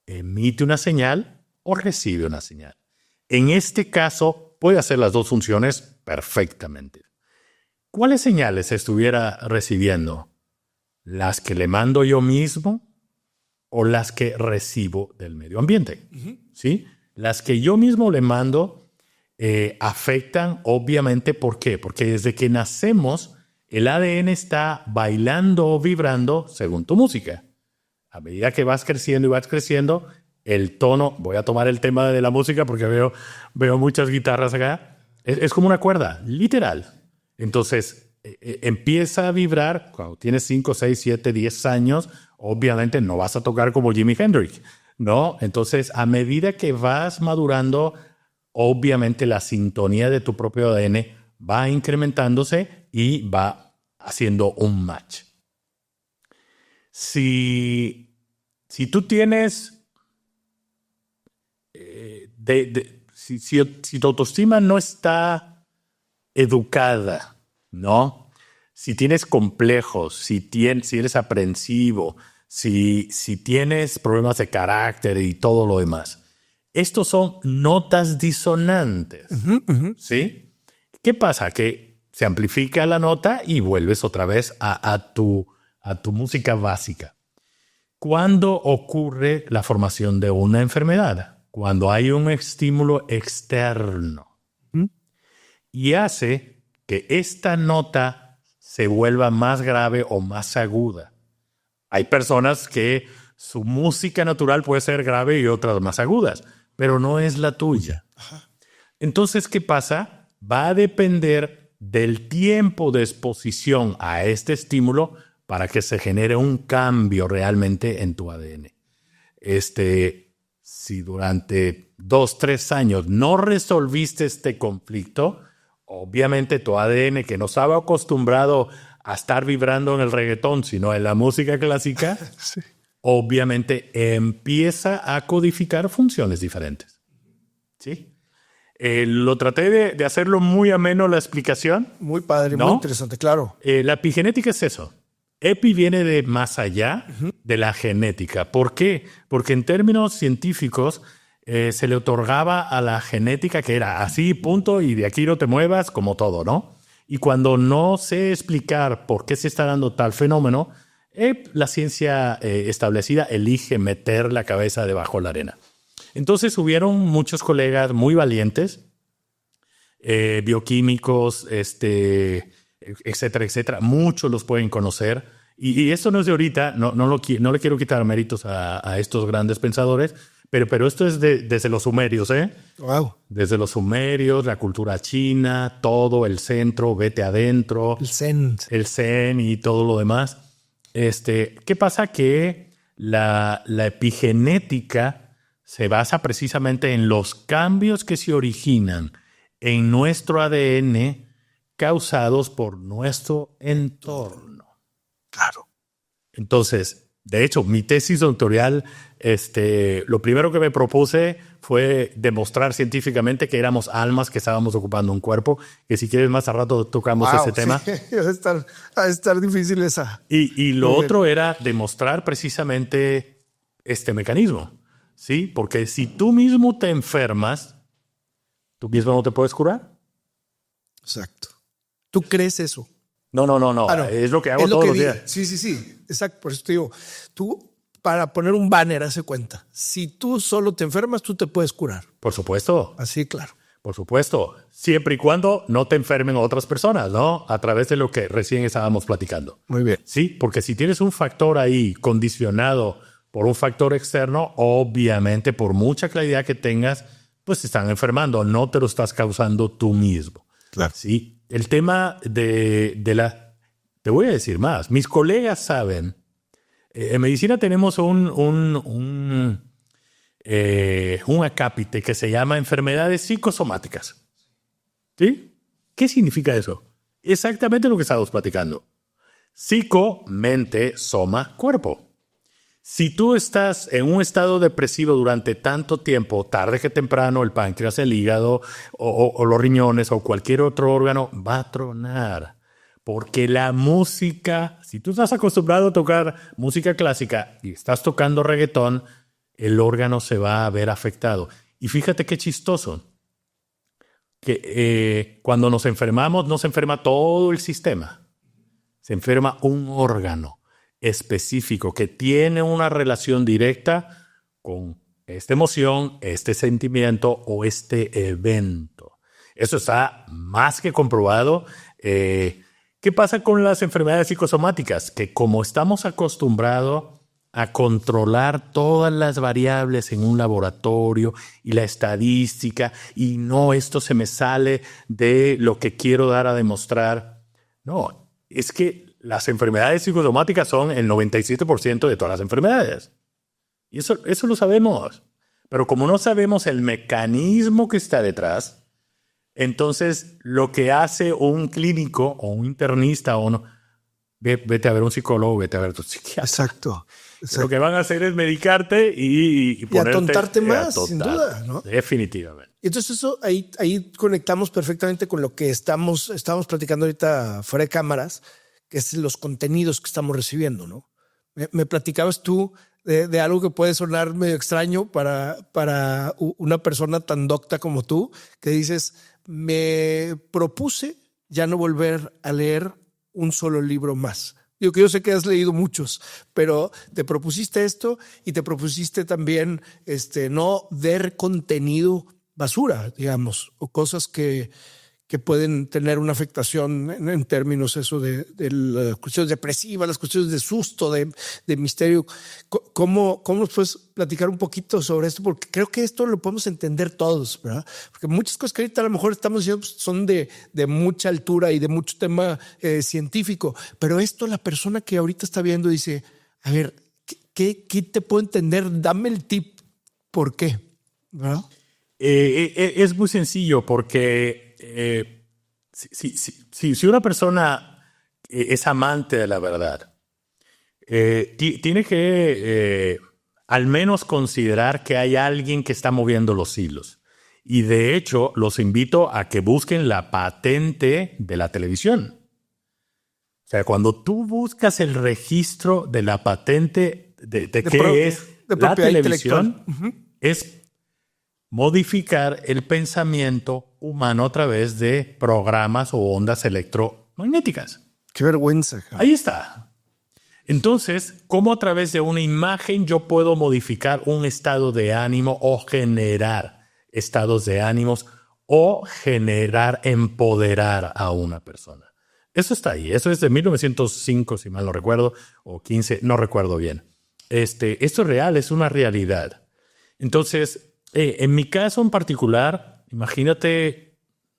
Emite una señal o recibe una señal. En este caso, puede hacer las dos funciones perfectamente. ¿Cuáles señales estuviera recibiendo? ¿Las que le mando yo mismo o las que recibo del medio ambiente? ¿Sí? Las que yo mismo le mando afectan, obviamente, ¿por qué? Porque desde que nacemos, el ADN está bailando o vibrando según tu música. A medida que vas creciendo, el tono, voy a tomar el tema de la música porque veo muchas guitarras acá, es como una cuerda, literal. Entonces, empieza a vibrar cuando tienes 5, 6, 7, 10 años, obviamente no vas a tocar como Jimi Hendrix, ¿no? Entonces, a medida que vas madurando, obviamente la sintonía de tu propio ADN va incrementándose y va haciendo un match. Si tú tienes... Si tu autoestima no está educada, ¿no? Si tienes complejos, si eres aprensivo, si tienes problemas de carácter y todo lo demás, Estos son notas disonantes. ¿Sí? ¿Qué pasa? Que se amplifica la nota y vuelves otra vez a tu música básica. ¿Cuándo ocurre la formación de una enfermedad? Cuando hay un estímulo externo y hace que esta nota se vuelva más grave o más aguda. Hay personas que su música natural puede ser grave y otras más agudas, pero no es la tuya. Entonces, ¿qué pasa? Va a depender del tiempo de exposición a este estímulo para que se genere un cambio realmente en tu ADN. Si durante 2, 3 años no resolviste este conflicto, obviamente tu ADN, que no estaba acostumbrado a estar vibrando en el reggaetón, sino en la música clásica, sí, obviamente empieza a codificar funciones diferentes. ¿Sí? Lo traté de hacerlo muy ameno la explicación. Muy padre, ¿no? Muy interesante, claro. La epigenética es eso. Epi viene de más allá de la genética. ¿Por qué? Porque en términos científicos se le otorgaba a la genética que era así, punto, y de aquí no te muevas, como todo, ¿no? Y cuando no sé explicar por qué se está dando tal fenómeno, la ciencia establecida elige meter la cabeza debajo de la arena. Entonces hubieron muchos colegas muy valientes, bioquímicos, etcétera, etcétera. Muchos los pueden conocer. Y esto no es de ahorita, no le quiero quitar méritos a estos grandes pensadores, pero esto es desde los sumerios, ¿eh? Wow. Desde los sumerios, la cultura china, todo el centro, vete adentro. El Zen y todo lo demás. ¿Qué pasa? Que la epigenética se basa precisamente en los cambios que se originan en nuestro ADN causados por nuestro entorno. Claro. Entonces, de hecho, mi tesis doctoral, lo primero que me propuse fue demostrar científicamente que éramos almas que estábamos ocupando un cuerpo, que si quieres más a rato tocamos ese tema. Sí, va a estar difícil esa. Y lo otro era demostrar precisamente este mecanismo, ¿sí? Porque si tú mismo te enfermas, ¿tú mismo no te puedes curar? Exacto. ¿Tú crees eso? No. Es lo que hago todos los días. Sí. Exacto. Por eso te digo, tú, para poner un banner, hace cuenta. Si tú solo te enfermas, tú te puedes curar. Por supuesto. Así, claro. Por supuesto. Siempre y cuando no te enfermen otras personas, ¿no? A través de lo que recién estábamos platicando. Muy bien. Sí, porque si tienes un factor ahí condicionado por un factor externo, obviamente, por mucha claridad que tengas, pues te están enfermando. No te lo estás causando tú mismo. Claro. Sí. El tema de la... Te voy a decir más. Mis colegas saben. En medicina tenemos un acápite que se llama enfermedades psicosomáticas. ¿Sí? ¿Qué significa eso? Exactamente lo que estamos platicando. Psico, mente, soma, cuerpo. Si tú estás en un estado depresivo durante tanto tiempo, tarde que temprano, el páncreas, el hígado o los riñones o cualquier otro órgano va a tronar. Porque la música, si tú estás acostumbrado a tocar música clásica y estás tocando reggaetón, el órgano se va a ver afectado. Y fíjate qué chistoso, que cuando nos enfermamos, no se enferma todo el sistema. Se enferma un órgano específico que tiene una relación directa con esta emoción, este sentimiento o este evento. Eso está más que comprobado. ¿Qué pasa con las enfermedades psicosomáticas? Que como estamos acostumbrados a controlar todas las variables en un laboratorio y la estadística, y no, esto se me sale de lo que quiero dar a demostrar. No, es que las enfermedades psicosomáticas son el 97% de todas las enfermedades. Y eso lo sabemos. Pero como no sabemos el mecanismo que está detrás, entonces lo que hace un clínico o un internista o no, vete a ver un psicólogo, vete a ver tu psiquiatra. Exacto. Lo que van a hacer es medicarte y ponerte... Y atontarte más, sin duda, ¿no? Definitivamente. Entonces eso, ahí conectamos perfectamente con lo que estamos platicando ahorita fuera de cámaras, que es los contenidos que estamos recibiendo, ¿no? Me platicabas tú de algo que puede sonar medio extraño para una persona tan docta como tú, que dices, me propuse ya no volver a leer un solo libro más. Yo sé que has leído muchos, pero te propusiste esto y te propusiste también no ver contenido basura, digamos, o cosas que pueden tener una afectación en términos eso de las cuestiones depresivas, las cuestiones de susto, de misterio. ¿Cómo nos puedes platicar un poquito sobre esto? Porque creo que esto lo podemos entender todos, ¿verdad? Porque muchas cosas que ahorita a lo mejor estamos diciendo son de mucha altura y de mucho tema científico, pero esto la persona que ahorita está viendo dice, a ver, ¿qué te puedo entender? Dame el tip. ¿Por qué? ¿Verdad? Es muy sencillo porque si una persona es amante de la verdad, tiene que al menos considerar que hay alguien que está moviendo los hilos. Y de hecho, los invito a que busquen la patente de la televisión. O sea, cuando tú buscas el registro de la patente de qué es la televisión, es modificar el pensamiento humano a través de programas o ondas electromagnéticas. ¡Qué vergüenza! Ahí está. Entonces, ¿cómo a través de una imagen yo puedo modificar un estado de ánimo o generar estados de ánimos o empoderar a una persona? Eso está ahí. Eso es de 1905, si mal no recuerdo, o 15, no recuerdo bien. Esto es real, es una realidad. Entonces, en mi caso en particular, imagínate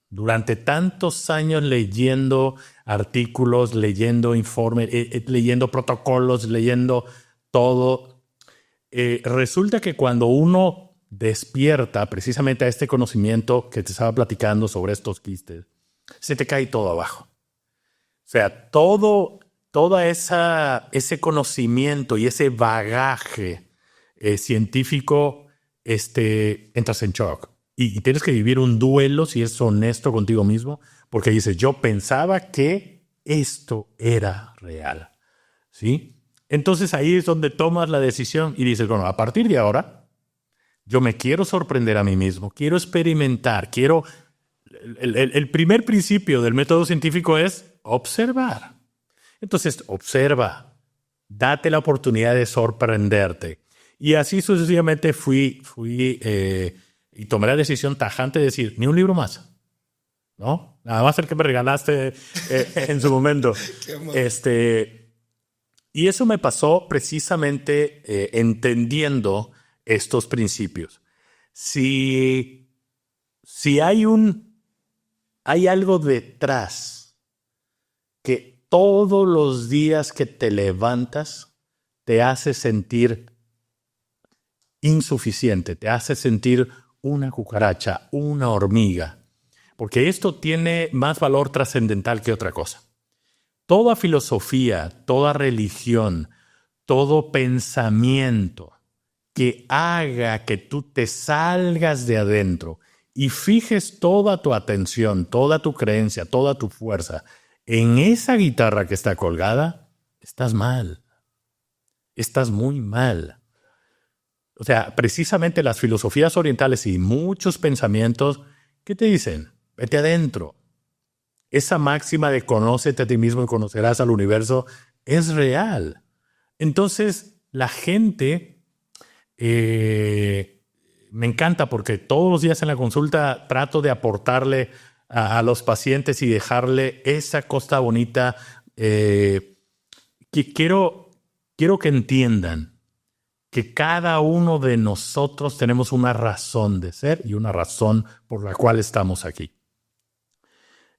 durante tantos años leyendo artículos, leyendo informes, leyendo protocolos, leyendo todo. Resulta que cuando uno despierta precisamente a este conocimiento que te estaba platicando sobre estos quistes, se te cae todo abajo. O sea, todo ese conocimiento y ese bagaje científico entras en shock y tienes que vivir un duelo si es honesto contigo mismo, porque dices, yo pensaba que esto era real, ¿sí? Entonces ahí es donde tomas la decisión y dices, bueno, a partir de ahora yo me quiero sorprender a mí mismo, quiero experimentar, quiero... El primer principio del método científico es observar. Entonces observa, date la oportunidad de sorprenderte. Y así sucesivamente fui y tomé la decisión tajante de decir, ni un libro más, ¿no? Nada más el que me regalaste en su momento. Y eso me pasó precisamente entendiendo estos principios. Si hay algo detrás que todos los días que te levantas te hace sentir insuficiente, te hace sentir una cucaracha, una hormiga, porque esto tiene más valor trascendental que otra cosa. Toda filosofía, toda religión, todo pensamiento que haga que tú te salgas de adentro y fijes toda tu atención, toda tu creencia, toda tu fuerza en esa guitarra que está colgada, estás mal. Estás muy mal. O sea, precisamente las filosofías orientales y muchos pensamientos, ¿qué te dicen? Vete adentro. Esa máxima de conócete a ti mismo y conocerás al universo es real. Entonces, la gente me encanta porque todos los días en la consulta trato de aportarle a los pacientes y dejarle esa cosa bonita. Que quiero que entiendan que cada uno de nosotros tenemos una razón de ser y una razón por la cual estamos aquí.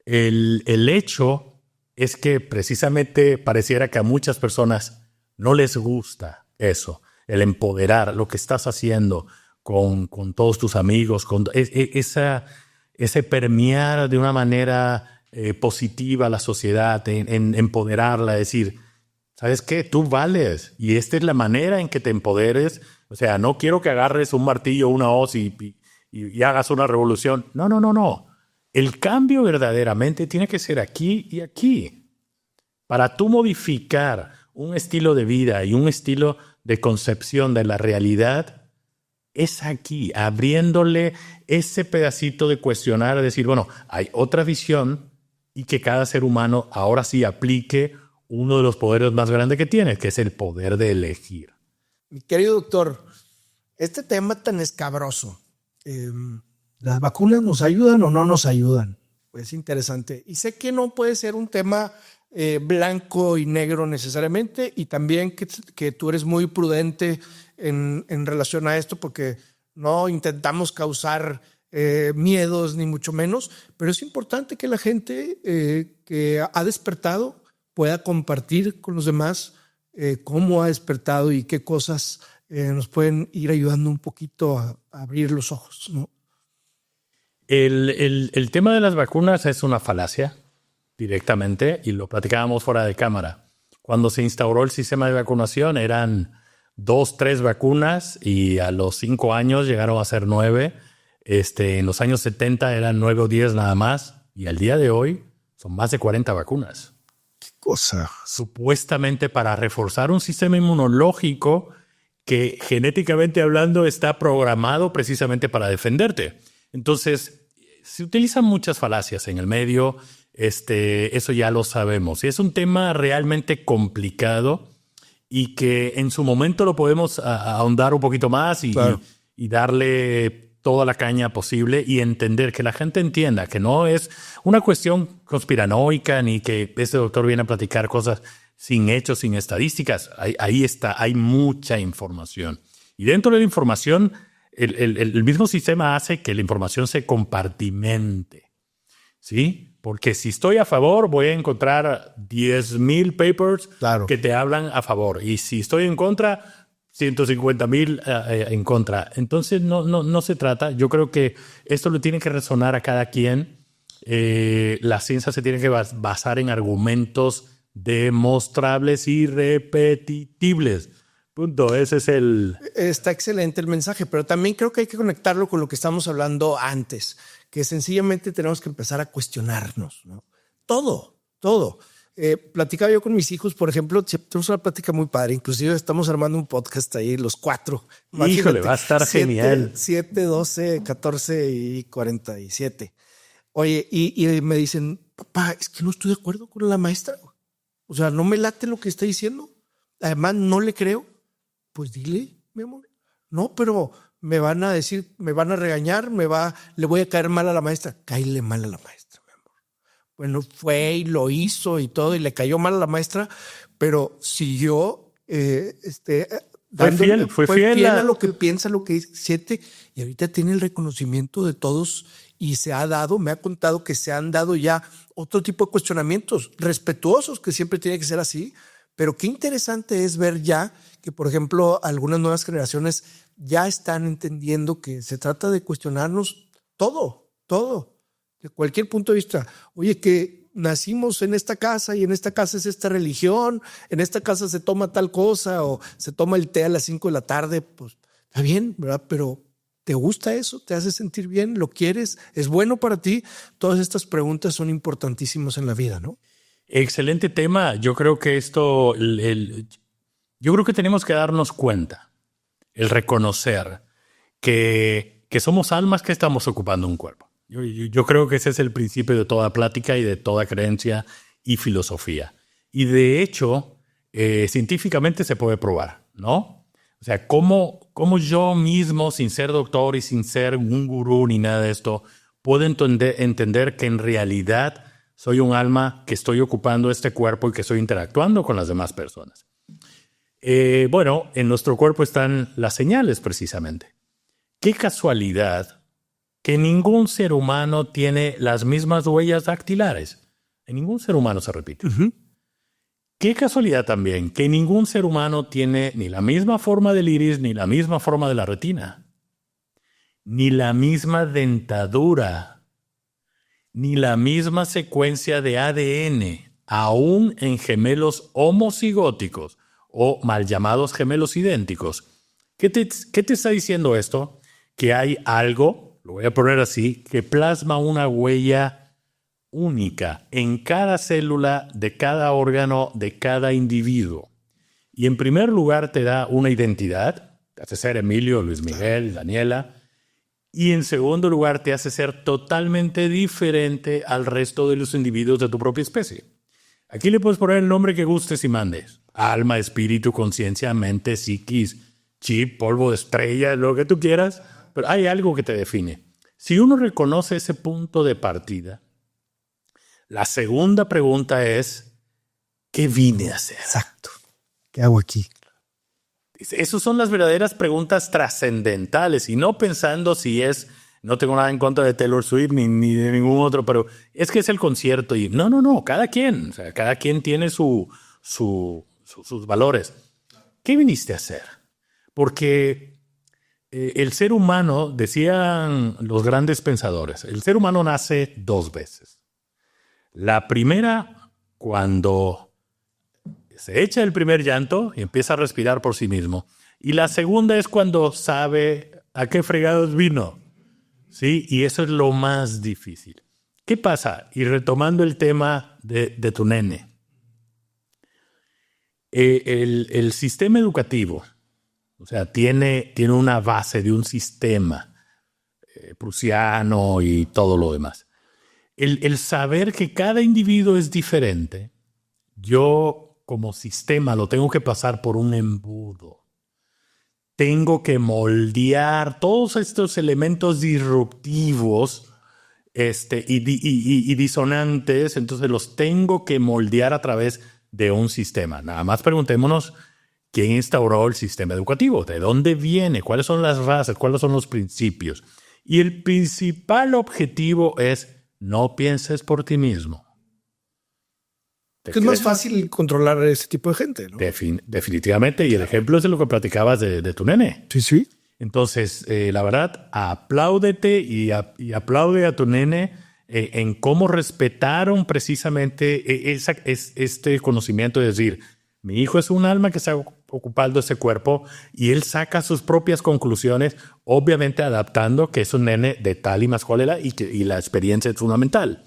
El hecho es que precisamente pareciera que a muchas personas no les gusta eso, el empoderar lo que estás haciendo con todos tus amigos, con ese permear de una manera positiva a la sociedad, en empoderarla, decir, ¿sabes qué? Tú vales y esta es la manera en que te empoderes. O sea, no quiero que agarres un martillo, una hoz y hagas una revolución. No. El cambio verdaderamente tiene que ser aquí y aquí. Para tú modificar un estilo de vida y un estilo de concepción de la realidad es aquí, abriéndole ese pedacito de cuestionar, decir, bueno, hay otra visión y que cada ser humano ahora sí aplique uno de los poderes más grandes que tiene, que es el poder de elegir. Mi querido doctor, este tema tan escabroso, ¿las vacunas nos ayudan o no nos ayudan? Pues es interesante. Y sé que no puede ser un tema blanco y negro necesariamente, y también que tú eres muy prudente en relación a esto, porque no intentamos causar miedos ni mucho menos, pero es importante que la gente que ha despertado pueda compartir con los demás cómo ha despertado y qué cosas nos pueden ir ayudando un poquito a abrir los ojos, ¿no? El tema de las vacunas es una falacia directamente, y lo platicábamos fuera de cámara. Cuando se instauró el sistema de vacunación eran 2, 3 vacunas, y a los 5 años llegaron a ser 9. En los años 70 eran 9 o 10 nada más, y al día de hoy son más de 40 vacunas. ¿Qué cosa? Supuestamente para reforzar un sistema inmunológico que genéticamente hablando está programado precisamente para defenderte. Entonces, se utilizan muchas falacias en el medio, eso ya lo sabemos. Y es un tema realmente complicado y que en su momento lo podemos ahondar un poquito más Claro. y darle toda la caña posible y entender, que la gente entienda que no es una cuestión conspiranoica ni que este doctor viene a platicar cosas sin hechos, sin estadísticas. Ahí está, hay mucha información. Y dentro de la información, el mismo sistema hace que la información se compartimente, ¿sí? Porque si estoy a favor, voy a encontrar 10,000 papers Claro. que te hablan a favor. Y si estoy en contra, 150,000 en contra. Entonces no se trata. Yo creo que esto le tiene que resonar a cada quien. La ciencia se tiene que basar en argumentos demostrables y repetibles. Punto. Ese es el... Está excelente el mensaje, pero también creo que hay que conectarlo con lo que estamos hablando antes, que sencillamente tenemos que empezar a cuestionarnos, ¿no? Todo. Platicaba yo con mis hijos, por ejemplo, tenemos una plática muy padre, inclusive estamos armando un podcast ahí, los 4. Híjole, va a estar genial. 7, 12, 14 y 47. Oye, y me dicen, papá, es que no estoy de acuerdo con la maestra. O sea, no me late lo que está diciendo. Además, no le creo. Pues dile, mi amor. No, pero me van a decir, me van a regañar, le voy a caer mal a la maestra. Cáele mal a la maestra, mi amor. Bueno, fue y lo hizo y todo, y le cayó mal a la maestra, pero siguió Fue fiel a lo que piensa, lo que siente, y ahorita tiene el reconocimiento de todos, y me ha contado que se han dado ya otro tipo de cuestionamientos respetuosos, que siempre tiene que ser así. Pero qué interesante es ver ya que, por ejemplo, algunas nuevas generaciones ya están entendiendo que se trata de cuestionarnos todo, de cualquier punto de vista. Oye, que nacimos en esta casa y en esta casa es esta religión, en esta casa se toma tal cosa o se toma el té a las 5 de la tarde, pues está bien, ¿verdad? Pero ¿te gusta eso? ¿Te hace sentir bien? ¿Lo quieres? ¿Es bueno para ti? Todas estas preguntas son importantísimas en la vida, ¿no? Excelente tema. Yo creo que yo creo que tenemos que darnos cuenta, el reconocer que somos almas que estamos ocupando un cuerpo. Yo creo que ese es el principio de toda plática y de toda creencia y filosofía. Y de hecho, científicamente se puede probar, ¿no? O sea, ¿cómo yo mismo, sin ser doctor y sin ser un gurú ni nada de esto, puedo entender que en realidad soy un alma que estoy ocupando este cuerpo y que estoy interactuando con las demás personas? Bueno, en nuestro cuerpo están las señales precisamente. Qué casualidad que ningún ser humano tiene las mismas huellas dactilares. En ningún ser humano se repite. Uh-huh. Qué casualidad también que ningún ser humano tiene ni la misma forma del iris, ni la misma forma de la retina, ni la misma dentadura, ni la misma secuencia de ADN, aún en gemelos homocigóticos o mal llamados gemelos idénticos. ¿Qué te está diciendo esto? Que hay algo, lo voy a poner así, que plasma una huella única en cada célula de cada órgano de cada individuo. Y en primer lugar te da una identidad, te hace ser Emilio, Luis Miguel, Daniela. Y en segundo lugar te hace ser totalmente diferente al resto de los individuos de tu propia especie. Aquí le puedes poner el nombre que gustes y mandes. Alma, espíritu, conciencia, mente, psiquis, chip, polvo de estrella, lo que tú quieras. Pero hay algo que te define. Si uno reconoce ese punto de partida, la segunda pregunta es, ¿qué vine a hacer? Exacto. ¿Qué hago aquí? Esas son las verdaderas preguntas trascendentales y no pensando si es, no tengo nada en contra de Taylor Swift ni de ningún otro, pero es que es el concierto y no, cada quien, o sea, cada quien tiene sus valores. ¿Qué viniste a hacer? Porque el ser humano, decían los grandes pensadores, el ser humano nace 2 veces. La primera, cuando se echa el primer llanto y empieza a respirar por sí mismo. Y la segunda es cuando sabe a qué fregados vino. ¿Sí? Y eso es lo más difícil. ¿Qué pasa? Y retomando el tema de tu nene. El sistema educativo, o sea, tiene una base de un sistema prusiano y todo lo demás. El saber que cada individuo es diferente, yo como sistema lo tengo que pasar por un embudo. Tengo que moldear todos estos elementos disruptivos y disonantes, entonces los tengo que moldear a través de un sistema. Nada más preguntémonos quién instauró el sistema educativo, de dónde viene, cuáles son las bases, cuáles son los principios. Y el principal objetivo es no pienses por ti mismo. Es más fácil controlar a ese tipo de gente, ¿no? Definitivamente. Y el ejemplo es de lo que platicabas de tu nene. Sí. Entonces, la verdad, apláudete y aplaude a tu nene en cómo respetaron precisamente este conocimiento de decir, mi hijo es un alma que está ocupando ese cuerpo y él saca sus propias conclusiones, obviamente adaptando que es un nene de tal y más cual era y la experiencia es fundamental.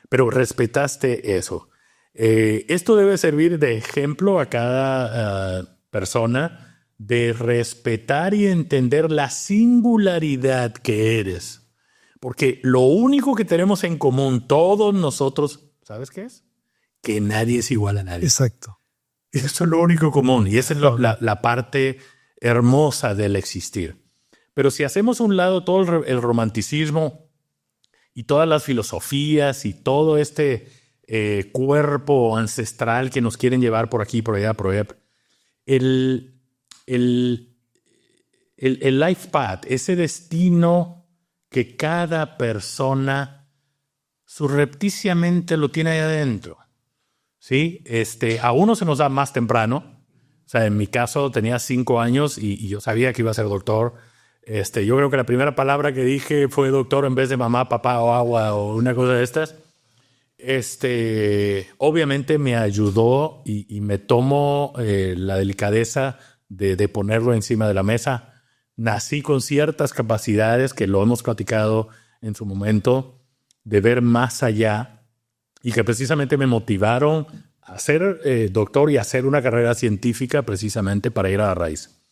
Pero respetaste eso. Esto debe servir de ejemplo a cada persona de respetar y entender la singularidad que eres. Porque lo único que tenemos en común todos nosotros, ¿sabes qué es? Que nadie es igual a nadie. Exacto. Eso es lo único común y esa es la parte hermosa del existir. Pero si hacemos a un lado todo el romanticismo y todas las filosofías y todo este cuerpo ancestral que nos quieren llevar por aquí, por allá, el life path, ese destino que cada persona surrepticiamente lo tiene ahí adentro. ¿Sí? A uno se nos da más temprano. O sea, en mi caso tenía 5 años y yo sabía que iba a ser doctor. Yo creo que la primera palabra que dije fue doctor en vez de mamá, papá o agua o una cosa de estas. Obviamente me ayudó y me tomo la delicadeza de ponerlo encima de la mesa. Nací con ciertas capacidades que lo hemos platicado en su momento, de ver más allá y que precisamente me motivaron a ser doctor y a hacer una carrera científica precisamente para ir a la raíz.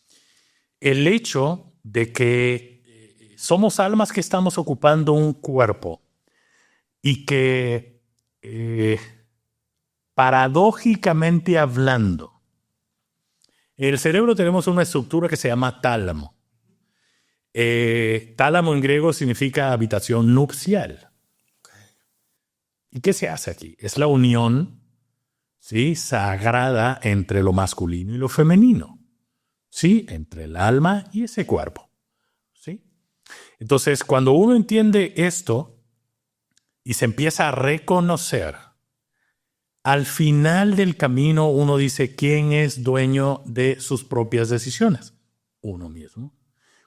El hecho de que somos almas que estamos ocupando un cuerpo y que paradójicamente hablando, en el cerebro tenemos una estructura que se llama tálamo. Tálamo en griego significa habitación nupcial. ¿Y qué se hace aquí? Es la unión, ¿sí?, sagrada entre lo masculino y lo femenino, ¿sí?, entre el alma y ese cuerpo, ¿sí? Entonces, cuando uno entiende esto y se empieza a reconocer, al final del camino uno dice, ¿quién es dueño de sus propias decisiones? Uno mismo.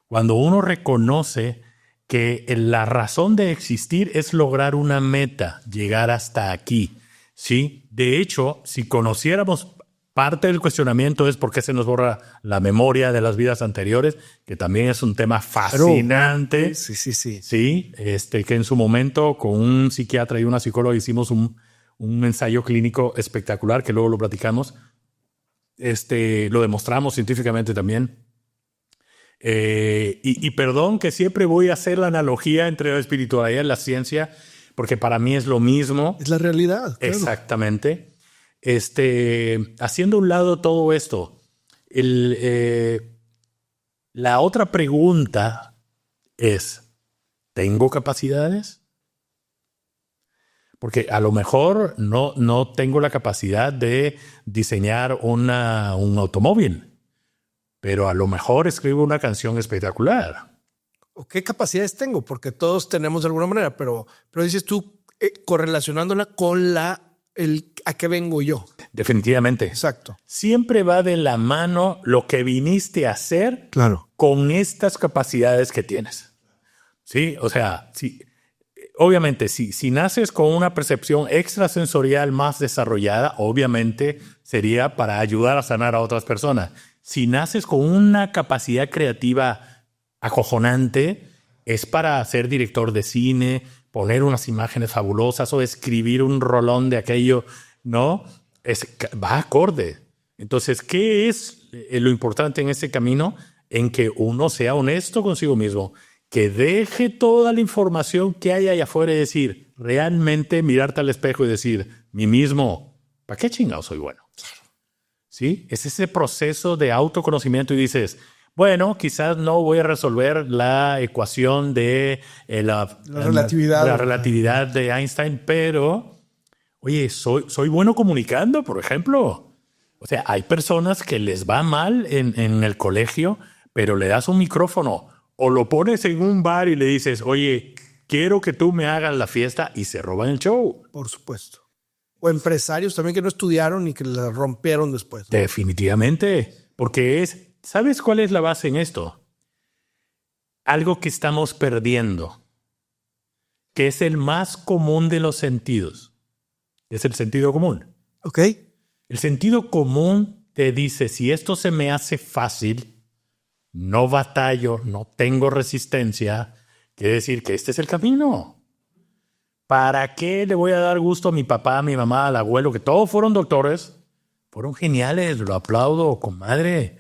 Cuando uno reconoce que la razón de existir es lograr una meta, llegar hasta aquí, ¿sí? De hecho, si conociéramos parte del cuestionamiento es por qué se nos borra la memoria de las vidas anteriores, que también es un tema fascinante. Sí. Sí, que en su momento con un psiquiatra y una psicóloga hicimos un ensayo clínico espectacular, que luego lo platicamos. Lo demostramos científicamente también. Y perdón que siempre voy a hacer la analogía entre la espiritualidad y la ciencia, porque para mí es lo mismo. Es la realidad. Claro. Exactamente. Haciendo a un lado todo esto, la otra pregunta es, ¿tengo capacidades? Porque a lo mejor no tengo la capacidad de diseñar un automóvil, pero a lo mejor escribo una canción espectacular. ¿O qué capacidades tengo? Porque todos tenemos de alguna manera, pero dices tú correlacionándola con a qué vengo yo. Definitivamente. Exacto. Siempre va de la mano lo que viniste a hacer, claro, con estas capacidades que tienes. Sí, o sea, sí. Obviamente, si naces con una percepción extrasensorial más desarrollada, obviamente sería para ayudar a sanar a otras personas. Si naces con una capacidad creativa acojonante, es para ser director de cine, poner unas imágenes fabulosas o escribir un rolón de aquello, ¿no? Va acorde. Entonces, ¿qué es lo importante en ese camino? En que uno sea honesto consigo mismo, que deje toda la información que hay allá afuera y decir, realmente mirarte al espejo y decir, mí mismo, ¿para qué chingado soy bueno? ¿Sí? Es ese proceso de autoconocimiento y dices, bueno, quizás no voy a resolver la ecuación de la relatividad de Einstein, pero, oye, soy bueno comunicando, por ejemplo. O sea, hay personas que les va mal en el colegio, pero le das un micrófono o lo pones en un bar y le dices, oye, quiero que tú me hagas la fiesta, y se roban el show. Por supuesto. O empresarios también que no estudiaron y que la rompieron después, ¿no? Definitivamente. Porque ¿sabes cuál es la base en esto? Algo que estamos perdiendo, que es el más común de los sentidos. Es el sentido común. Ok. El sentido común te dice, si esto se me hace fácil, no batallo, no tengo resistencia, quiere decir que este es el camino. ¿Para qué le voy a dar gusto a mi papá, a mi mamá, al abuelo, que todos fueron doctores? Fueron geniales, lo aplaudo, comadre.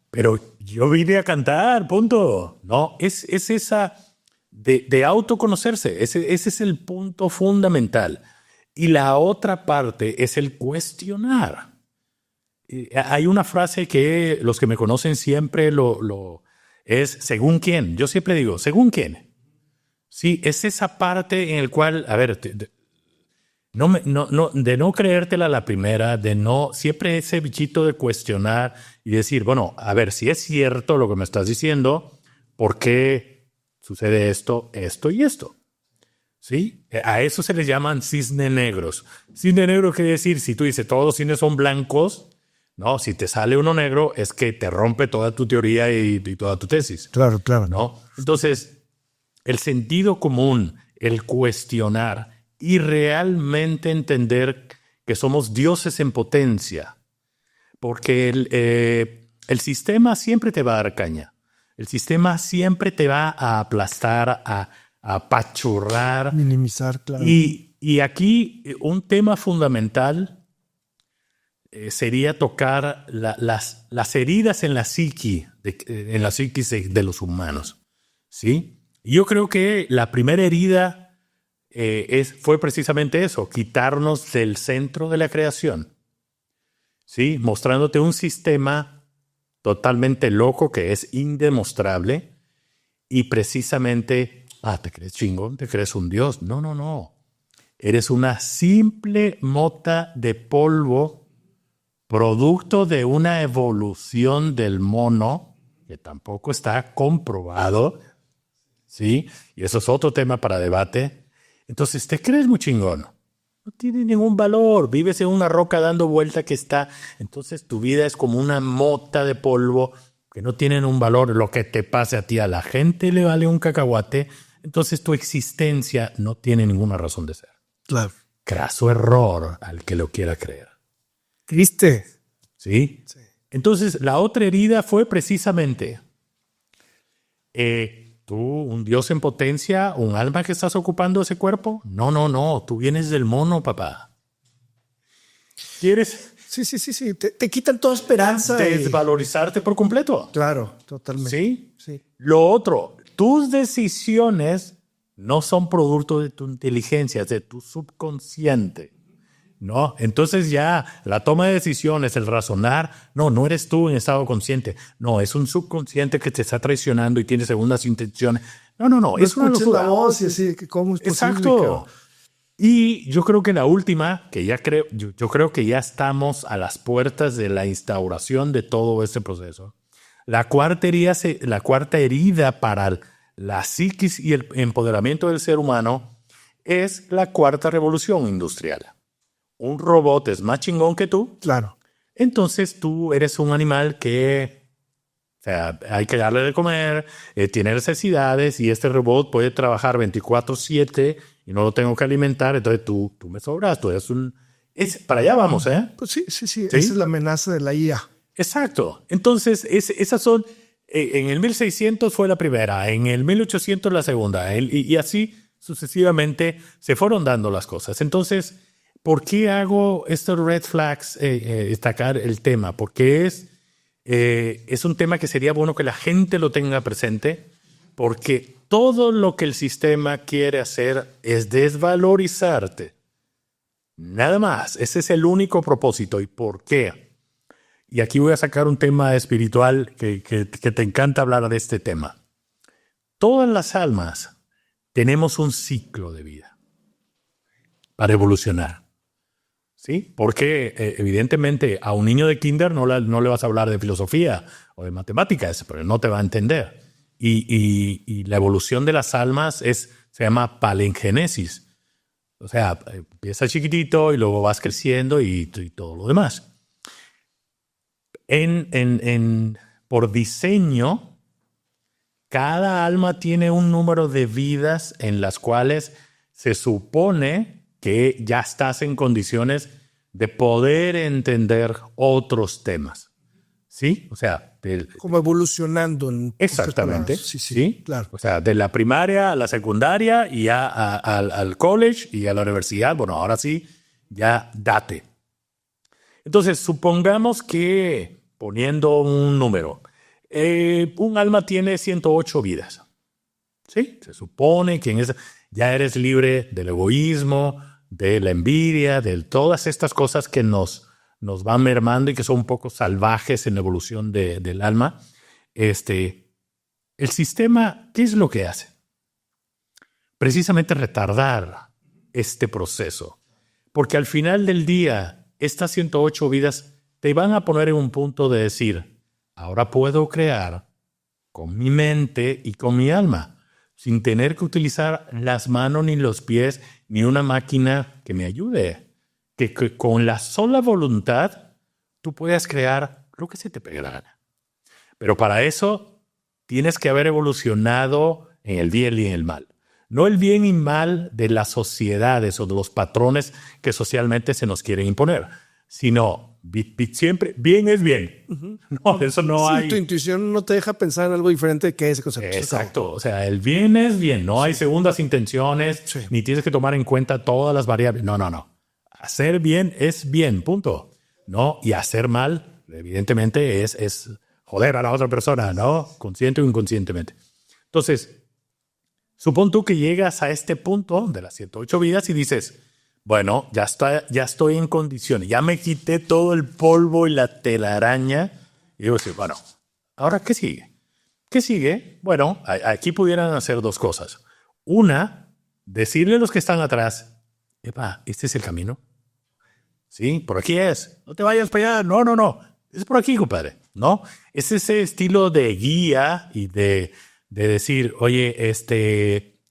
Pero yo vine a cantar, punto. No, es esa de autoconocerse. Ese es el punto fundamental. Y la otra parte es el cuestionar. Hay una frase que los que me conocen siempre es ¿según quién? Yo siempre digo, ¿según quién? Sí, es esa parte en la cual, a ver, de no creértela la primera, siempre ese bichito de cuestionar y decir, bueno, a ver, si es cierto lo que me estás diciendo, ¿por qué sucede esto y esto? ¿Sí? A eso se les llaman cisnes negros. Cisne negro quiere decir, si tú dices todos los cisnes son blancos, no, si te sale uno negro es que te rompe toda tu teoría y toda tu tesis. Claro. ¿No? Entonces, el sentido común, el cuestionar y realmente entender que somos dioses en potencia, porque el sistema siempre te va a dar caña. El sistema siempre te va a aplastar, a apachurrar. Minimizar, claro. Y aquí un tema fundamental sería tocar las heridas en la psiquis de los humanos, ¿sí? Y yo creo que la primera herida fue precisamente eso, quitarnos del centro de la creación, ¿sí? Mostrándote un sistema totalmente loco que es indemostrable y precisamente, ¿te crees chingón? ¿Te crees un dios? No. Eres una simple mota de polvo producto de una evolución del mono que tampoco está comprobado, ¿sí? Y eso es otro tema para debate. Entonces, ¿te crees muy chingón? No tiene ningún valor. Vives en una roca dando vuelta que está. Entonces, tu vida es como una mota de polvo que no tienen un valor. Lo que te pase a ti, a la gente le vale un cacahuate. Entonces, tu existencia no tiene ninguna razón de ser. Claro. Craso error al que lo quiera creer. Triste. ¿Sí? Entonces, la otra herida fue precisamente tú, un dios en potencia, un alma que estás ocupando ese cuerpo. No. Tú vienes del mono, papá. ¿Quieres Sí. Te quitan toda esperanza. Desvalorizarte por completo. Claro, totalmente. Sí. Lo otro, tus decisiones no son producto de tu inteligencia, es de tu subconsciente. ¿No? Entonces ya la toma de decisiones, el razonar, no eres tú en estado consciente. No, es un subconsciente que te está traicionando y tiene segundas intenciones. No, es una locura. La voz y así, ¿cómo es posible? Exacto. Y yo creo que la última, que yo creo que ya estamos a las puertas de la instauración de todo este proceso. La cuarta herida para la psiquis y el empoderamiento del ser humano es la cuarta revolución industrial. Un robot es más chingón que tú. Claro. Entonces tú eres un animal que, o sea, hay que darle de comer, tiene necesidades y este robot puede trabajar 24/7 y no lo tengo que alimentar. Entonces tú me sobras, tú eres para allá vamos, ¿eh? Pues sí. Esa es la amenaza de la IA. Exacto. Entonces esas son, en el 1600 fue la primera, en el 1800 la segunda y así sucesivamente se fueron dando las cosas. Entonces, ¿por qué hago estos red flags, destacar el tema? Porque es un tema que sería bueno que la gente lo tenga presente, porque todo lo que el sistema quiere hacer es desvalorizarte. Nada más. Ese es el único propósito. ¿Y por qué? Y aquí voy a sacar un tema espiritual que te encanta hablar de este tema. Todas las almas tenemos un ciclo de vida para evolucionar. ¿Sí? Porque evidentemente a un niño de kinder no le vas a hablar de filosofía o de matemáticas, pero no te va a entender. Y la evolución de las almas se llama palingenesis. O sea, empieza chiquitito y luego vas creciendo y todo lo demás. Por diseño, cada alma tiene un número de vidas en las cuales se supone que ya estás en condiciones de poder entender otros temas. ¿Sí? O sea, como evolucionando. Exactamente. Sí, claro. O sea, de la primaria a la secundaria y ya al college y a la universidad. Bueno, ahora sí, ya date. Entonces, supongamos que, poniendo un número, un alma tiene 108 vidas. ¿Sí? Se supone que ya eres libre del egoísmo, de la envidia, de todas estas cosas que nos van mermando y que son un poco salvajes en la evolución del alma. El sistema, ¿qué es lo que hace? Precisamente retardar este proceso. Porque al final del día, estas 108 vidas te van a poner en un punto de decir, ahora puedo crear con mi mente y con mi alma, sin tener que utilizar las manos ni los pies, ni una máquina que me ayude. Que con la sola voluntad tú puedas crear lo que se te pegue la gana. Pero para eso tienes que haber evolucionado en el bien y en el mal. No el bien y mal de las sociedades o de los patrones que socialmente se nos quieren imponer, sino siempre bien es bien. No, de eso no hay. Tu intuición no te deja pensar en algo diferente que ese concepto. Exacto. O sea, el bien es bien. No hay segundas intenciones, ni tienes que tomar en cuenta todas las variables. No. Hacer bien es bien, punto. ¿No? Y hacer mal, evidentemente, es joder a la otra persona, ¿no? Consciente o inconscientemente. Entonces, supón tú que llegas a este punto de las 108 vidas y dices, bueno, ya estoy en condiciones, ya me quité todo el polvo y la telaraña. Y digo, bueno, ¿ahora qué sigue? ¿Qué sigue? Bueno, aquí pudieran hacer dos cosas. Una, decirle a los que están atrás, epa, ¿este es el camino? Sí, por aquí es. No te vayas para allá. No. Es por aquí, compadre. ¿No? Es ese estilo de guía y de decir, oye,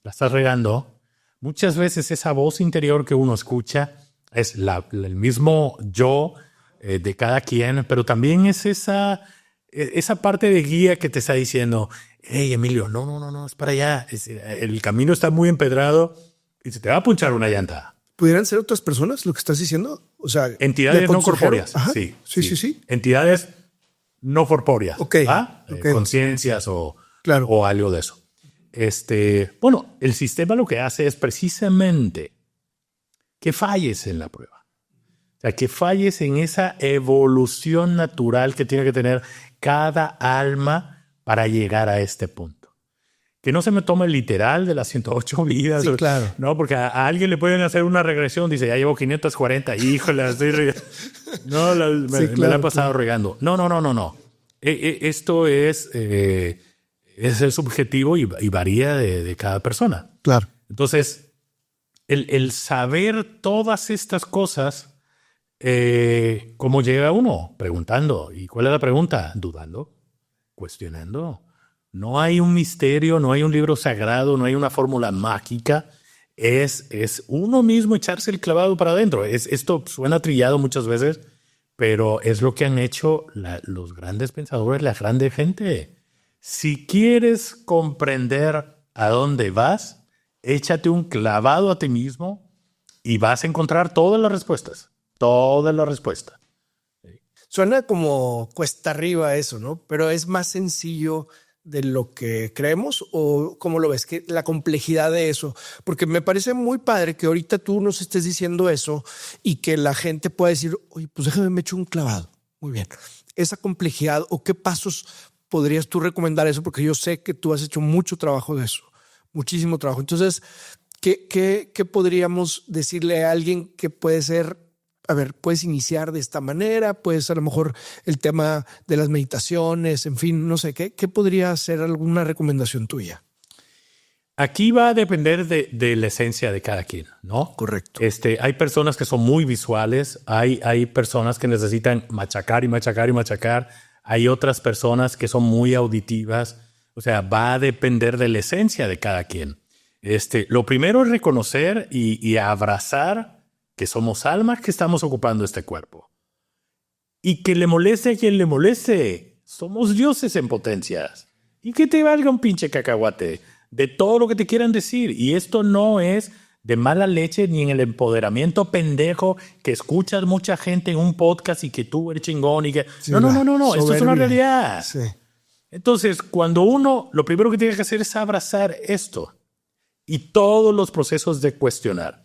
la estás regando. Muchas veces esa voz interior que uno escucha es el mismo yo de cada quien, pero también es esa parte de guía que te está diciendo, hey, Emilio, no, es para allá. El camino está muy empedrado y se te va a punchar una llanta. ¿Pudieran ser otras personas lo que estás diciendo? O sea, entidades no corpóreas. Sí. Entidades no corpóreas. Okay. Conciencias o algo de eso. Bueno, el sistema lo que hace es precisamente que falles en la prueba. O sea, que falles en esa evolución natural que tiene que tener cada alma para llegar a este punto. Que no se me tome literal de las 108 vidas. Sí, claro. No, porque a alguien le pueden hacer una regresión. Dice, ya llevo 540. Híjole, estoy regando. No, me la he pasado regando. No. Esto es el subjetivo y varía de cada persona. Claro. Entonces, el saber todas estas cosas, ¿cómo llega uno? Preguntando. ¿Y cuál es la pregunta? Dudando, cuestionando. No hay un misterio, no hay un libro sagrado, no hay una fórmula mágica. Es uno mismo echarse el clavado para adentro. Esto suena trillado muchas veces, pero es lo que han hecho los grandes pensadores, la grande gente. Si quieres comprender a dónde vas, échate un clavado a ti mismo y vas a encontrar todas las respuestas. Todas las respuestas. Suena como cuesta arriba eso, ¿no? Pero es más sencillo de lo que creemos, o cómo lo ves, que la complejidad de eso, porque me parece muy padre que ahorita tú nos estés diciendo eso y que la gente pueda decir, oye, pues déjame me echo un clavado. Muy bien. Esa complejidad, o qué pasos podrías tú recomendar eso, porque yo sé que tú has hecho mucho trabajo de eso, muchísimo trabajo. Entonces, ¿qué podríamos decirle a alguien que puede ser? A ver, puedes iniciar de esta manera, puedes a lo mejor el tema de las meditaciones, en fin, no sé, ¿qué podría ser alguna recomendación tuya? Aquí va a depender de la esencia de cada quien, ¿no? Correcto. Hay personas que son muy visuales, hay personas que necesitan machacar y machacar y machacar, hay otras personas que son muy auditivas, o sea, va a depender de la esencia de cada quien. Lo primero es reconocer y abrazar que somos almas que estamos ocupando este cuerpo. Y que le moleste a quien le moleste. Somos dioses en potencias. Y que te valga un pinche cacahuate de todo lo que te quieran decir. Y esto no es de mala leche ni en el empoderamiento pendejo que escuchas mucha gente en un podcast y que tú eres chingón y que... Sí, no. Esto es una realidad. Sí. Entonces, cuando uno, lo primero que tiene que hacer es abrazar esto y todos los procesos de cuestionar.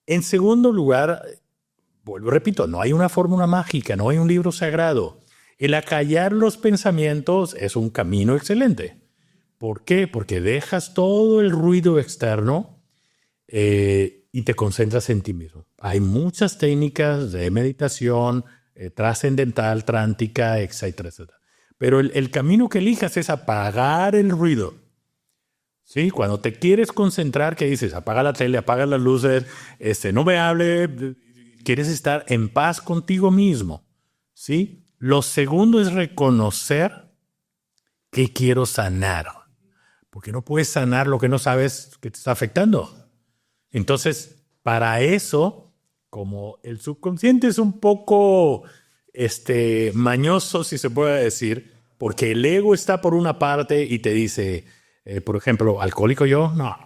En segundo lugar, vuelvo, repito, no hay una fórmula mágica, no hay un libro sagrado. El acallar los pensamientos es un camino excelente. ¿Por qué? Porque dejas todo el ruido externo y te concentras en ti mismo. Hay muchas técnicas de meditación trascendental, trántica, etcétera, etcétera. Pero el camino que elijas es apagar el ruido. Sí, cuando te quieres concentrar, ¿qué dices? Apaga la tele, apaga las luces, no me hable. Quieres estar en paz contigo mismo. ¿Sí? Lo segundo es reconocer que quiero sanar. Porque no puedes sanar lo que no sabes que te está afectando. Entonces, para eso, como el subconsciente es un poco mañoso, si se puede decir, porque el ego está por una parte y te dice... por ejemplo, alcohólico yo, no,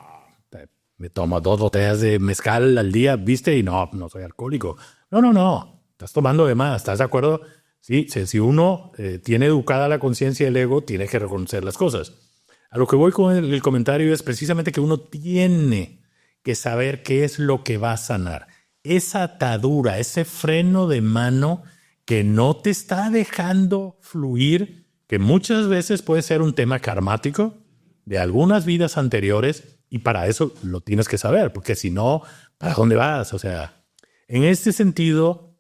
me tomo 2 botellas de mezcal al día, ¿viste? Y no soy alcohólico. No, estás tomando de más, ¿estás de acuerdo? Sí, si uno tiene educada la conciencia del ego, tiene que reconocer las cosas. A lo que voy con el comentario es precisamente que uno tiene que saber qué es lo que va a sanar. Esa atadura, ese freno de mano que no te está dejando fluir, que muchas veces puede ser un tema karmático, de algunas vidas anteriores, y para eso lo tienes que saber, porque si no, ¿para dónde vas? O sea, en este sentido,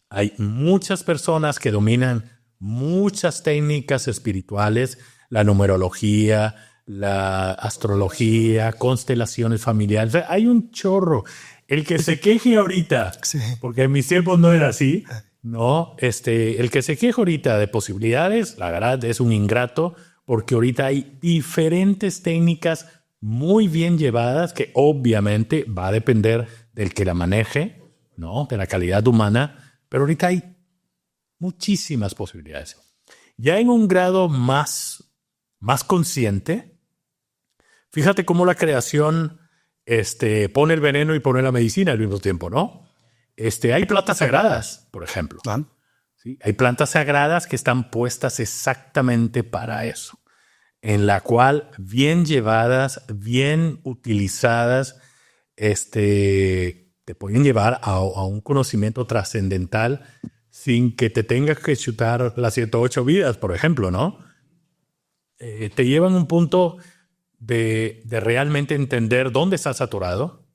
hay muchas personas que dominan muchas técnicas espirituales, la numerología, la astrología, constelaciones familiares. O sea, hay un chorro. El que se queje ahorita, sí, porque en mis tiempos no era así, no, el que se queje ahorita de posibilidades, la verdad es un ingrato, porque ahorita hay diferentes técnicas muy bien llevadas que obviamente va a depender del que la maneje, ¿no? De la calidad humana, pero ahorita hay muchísimas posibilidades. Ya en un grado más consciente, fíjate cómo la creación pone el veneno y pone la medicina al mismo tiempo, ¿no? Hay plantas sagradas, por ejemplo. ¿Sí? Hay plantas sagradas que están puestas exactamente para eso, en la cual bien llevadas, bien utilizadas, te pueden llevar a un conocimiento trascendental sin que te tengas que chutar las 108 vidas, por ejemplo, ¿no? Te llevan a un punto de realmente entender dónde estás atorado,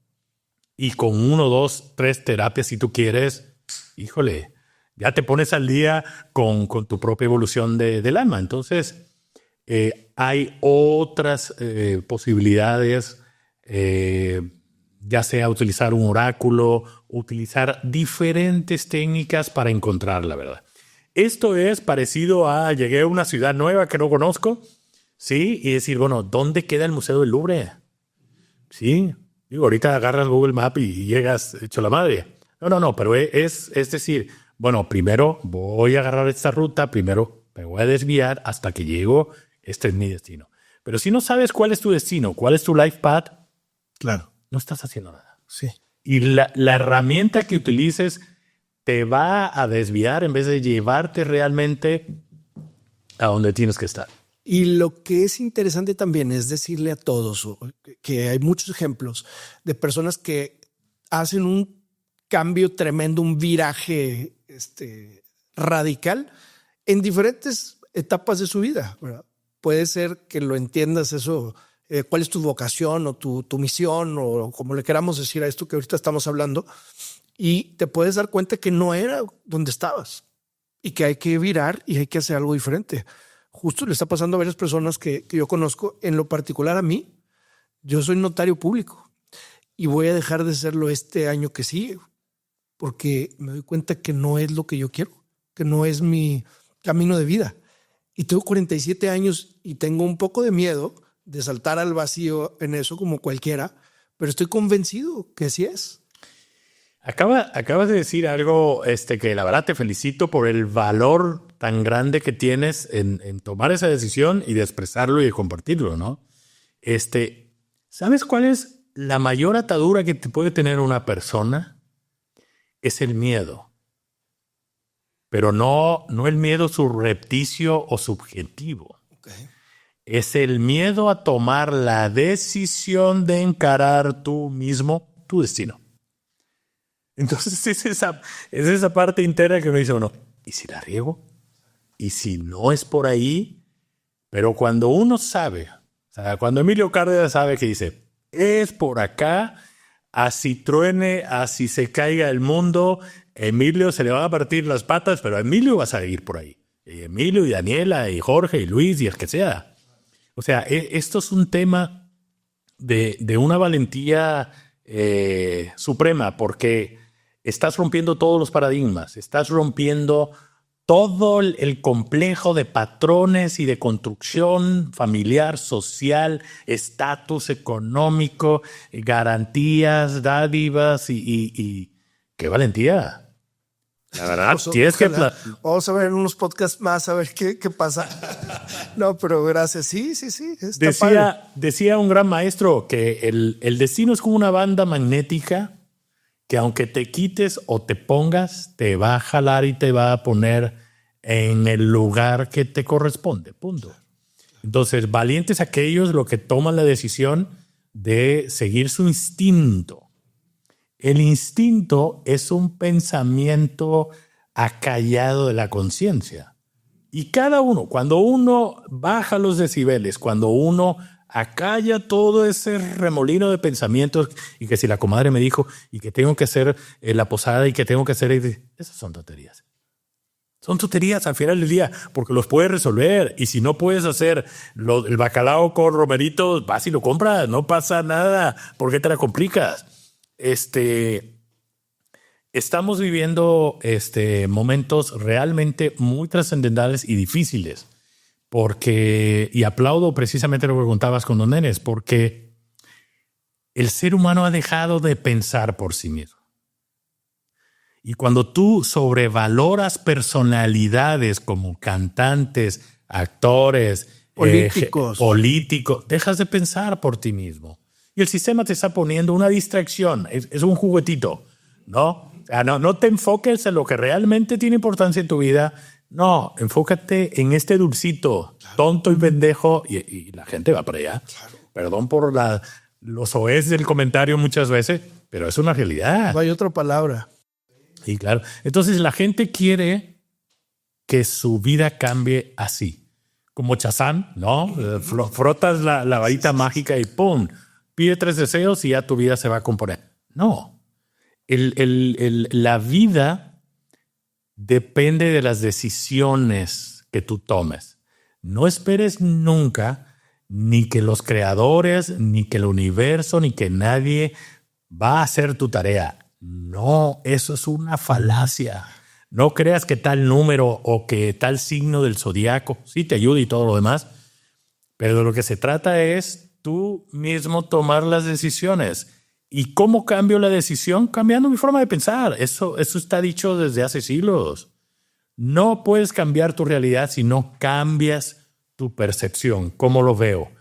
y con 1, 2, 3 terapias, si tú quieres, híjole, ya te pones al día con tu propia evolución del alma. Entonces, hay otras posibilidades, ya sea utilizar un oráculo, utilizar diferentes técnicas para encontrar la verdad. Esto es parecido a llegué a una ciudad nueva que no conozco, ¿sí? Y decir, bueno, ¿dónde queda el Museo del Louvre? ¿Sí? Digo, ahorita agarras Google Maps y llegas hecho la madre. No, pero es decir, bueno, primero voy a agarrar esta ruta, primero me voy a desviar hasta que llego, este es mi destino. Pero si no sabes cuál es tu destino, cuál es tu life path, Claro. no estás haciendo nada. Sí. Y la herramienta que utilices te va a desviar en vez de llevarte realmente a donde tienes que estar. Y lo que es interesante también es decirle a todos que hay muchos ejemplos de personas que hacen un cambio tremendo, un viraje radical en diferentes etapas de su vida, ¿verdad? Puede ser que lo entiendas eso, cuál es tu vocación o tu misión o como le queramos decir a esto que ahorita estamos hablando, y te puedes dar cuenta que no era donde estabas y que hay que virar y hay que hacer algo diferente. Justo le está pasando a varias personas que yo conozco, en lo particular a mí. Yo soy notario público y voy a dejar de serlo este año que sigue porque me doy cuenta que no es lo que yo quiero, que no es mi camino de vida. Y tengo 47 años y tengo un poco de miedo de saltar al vacío en eso como cualquiera, pero estoy convencido que así es. Acabas de decir algo que la verdad te felicito por el valor tan grande que tienes en tomar esa decisión y de expresarlo y de compartirlo, ¿no? ¿Sabes cuál es la mayor atadura que te puede tener una persona? Es el miedo. Pero no el miedo subrepticio o subjetivo. Okay. Es el miedo a tomar la decisión de encarar tú mismo tu destino. Entonces es esa parte interna que uno dice, bueno, ¿y si la riego? ¿Y si no es por ahí? Pero cuando uno sabe, o sea, cuando Emilio Cárdenas sabe que dice, es por acá, así truene, así se caiga el mundo, Emilio se le van a partir las patas, pero Emilio va a seguir por ahí. Y Emilio y Daniela y Jorge y Luis y el que sea. O sea, esto es un tema de una valentía suprema, porque estás rompiendo todos los paradigmas, estás rompiendo todo el complejo de patrones y de construcción familiar, social, estatus económico, garantías, dádivas y qué valentía. La verdad, tienes que... Vamos a ver en unos podcasts más a ver qué pasa. No, pero gracias. Sí. Decía un gran maestro que el destino es como una banda magnética que aunque te quites o te pongas, te va a jalar y te va a poner en el lugar que te corresponde. Punto. Entonces, valientes aquellos los que toman la decisión de seguir su instinto. El instinto es un pensamiento acallado de la conciencia. Y cada uno, cuando uno baja los decibeles, cuando uno acalla todo ese remolino de pensamientos, y que si la comadre me dijo, y que tengo que hacer la posada, y que tengo que hacer... Esas son tonterías. Son tonterías al final del día, porque los puedes resolver. Y si no puedes hacer el bacalao con romeritos, vas y lo compras. No pasa nada. ¿Por qué te la complicas? Estamos viviendo momentos realmente muy trascendentales y difíciles. Porque, y aplaudo precisamente lo que contabas con Don Nenes, porque el ser humano ha dejado de pensar por sí mismo. Y cuando tú sobrevaloras personalidades como cantantes, actores, políticos, dejas de pensar por ti mismo. Y el sistema te está poniendo una distracción, es un juguetito, ¿no? O sea, no te enfoques en lo que realmente tiene importancia en tu vida. No, enfócate en este dulcito, tonto y pendejo, y la gente va para allá. Claro. Perdón por los oes del comentario muchas veces, pero es una realidad. No hay otra palabra. Y claro, entonces la gente quiere que su vida cambie así. Como Chazán, ¿no? Frotas la varita mágica y ¡pum! Pide 3 deseos y ya tu vida se va a componer. No. La vida depende de las decisiones que tú tomes. No esperes nunca ni que los creadores, ni que el universo, ni que nadie va a hacer tu tarea. No, eso es una falacia. No creas que tal número o que tal signo del zodiaco sí te ayuda y todo lo demás, pero de lo que se trata es tú mismo tomar las decisiones. ¿Y cómo cambio la decisión? Cambiando mi forma de pensar. Eso está dicho desde hace siglos. No puedes cambiar tu realidad si no cambias tu percepción. ¿Cómo lo veo?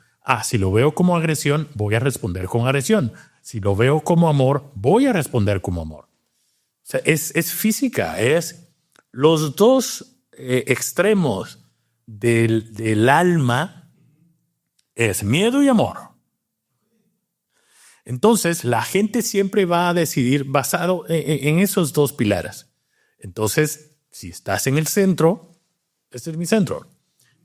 Si lo veo como agresión, voy a responder con agresión. Si lo veo como amor, voy a responder como amor. O sea, es física, es los dos extremos del alma, es miedo y amor. Entonces, la gente siempre va a decidir basado en esos dos pilares. Entonces, si estás en el centro, este es mi centro.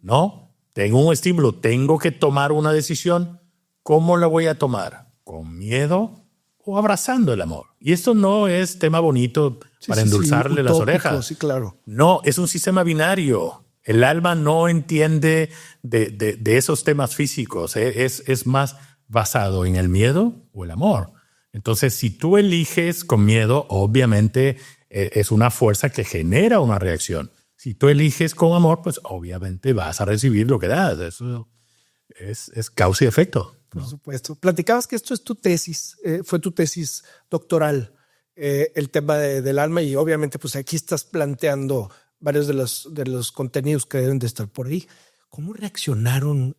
No, tengo un estímulo, tengo que tomar una decisión. ¿Cómo la voy a tomar? ¿Con miedo o abrazando el amor? Y esto no es tema bonito para endulzarle las orejas. Sí, claro. No, es un sistema binario. El alma no entiende de esos temas físicos. Es más basado en el miedo o el amor. Entonces, si tú eliges con miedo, obviamente es una fuerza que genera una reacción. Si tú eliges con amor, pues obviamente vas a recibir lo que das. Eso es causa y efecto. Por supuesto. Platicabas que esto es tu tesis, fue tu tesis doctoral, el tema del alma, y obviamente pues aquí estás planteando varios de los contenidos que deben de estar por ahí. ¿Cómo reaccionaron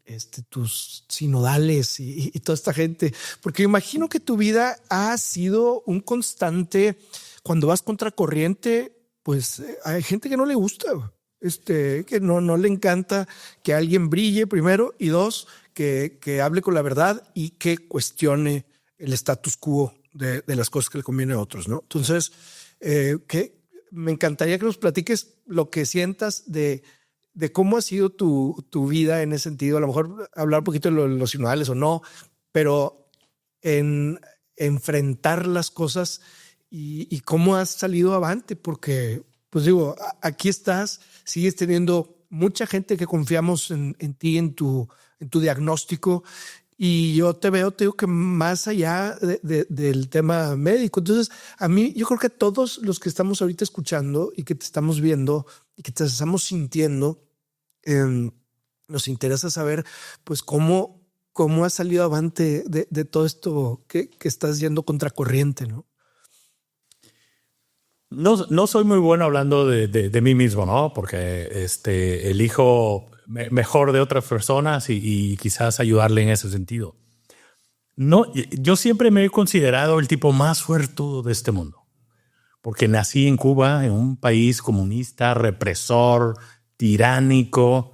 tus sinodales y toda esta gente? Porque imagino que tu vida ha sido un constante. Cuando vas contracorriente, pues hay gente que no le gusta, que no le encanta que alguien brille, primero, y dos, que hable con la verdad y que cuestione el status quo de las cosas que le conviene a otros, ¿no? Entonces, me encantaría que nos platiques lo que sientas de cómo ha sido tu vida en ese sentido. A lo mejor hablar un poquito de los sinodales o no, pero en enfrentar las cosas y cómo has salido avante, porque, pues digo, aquí estás, sigues teniendo mucha gente que confiamos en ti, en tu diagnóstico, y yo te digo que más allá del tema médico. Entonces, a mí, yo creo que todos los que estamos ahorita escuchando y que te estamos viendo y que te estamos sintiendo, nos interesa saber, pues, cómo has salido avante de todo esto que estás yendo contracorriente, ¿no? No soy muy bueno hablando de mí mismo, ¿no? Porque elijo mejor de otras personas y quizás ayudarle en ese sentido. No, yo siempre me he considerado el tipo más suertudo de este mundo, porque nací en Cuba, en un país comunista, represor, tiránico,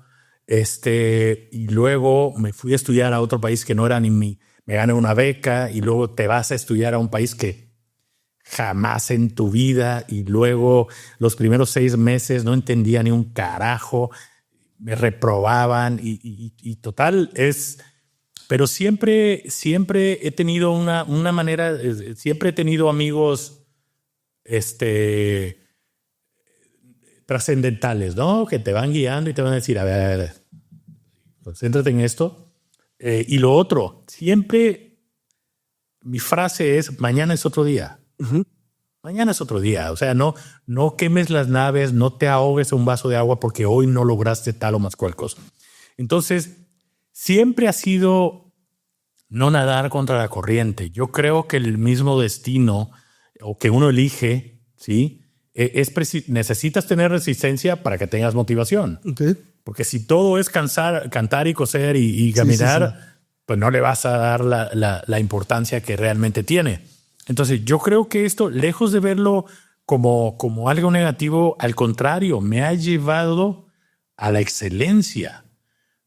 y luego me fui a estudiar a otro país que no era me gané una beca, y luego te vas a estudiar a un país que jamás en tu vida, y luego los primeros 6 meses no entendía ni un carajo, me reprobaban y total pero siempre he tenido una manera, siempre he tenido amigos trascendentales, ¿no? Que te van guiando y te van a decir, a ver, concéntrate en esto. Y lo otro, siempre mi frase es, mañana es otro día. Uh-huh. Mañana es otro día. O sea, no quemes las naves, no te ahogues en un vaso de agua porque hoy no lograste tal o más cual cosa. Entonces, siempre ha sido no nadar contra la corriente. Yo creo que el mismo destino o que uno elige, ¿sí? Necesitas tener resistencia para que tengas motivación. Okay. Porque si todo es cantar y coser y caminar, sí. Pues no le vas a dar la importancia que realmente tiene. Entonces, yo creo que esto, lejos de verlo como algo negativo, al contrario, me ha llevado a la excelencia,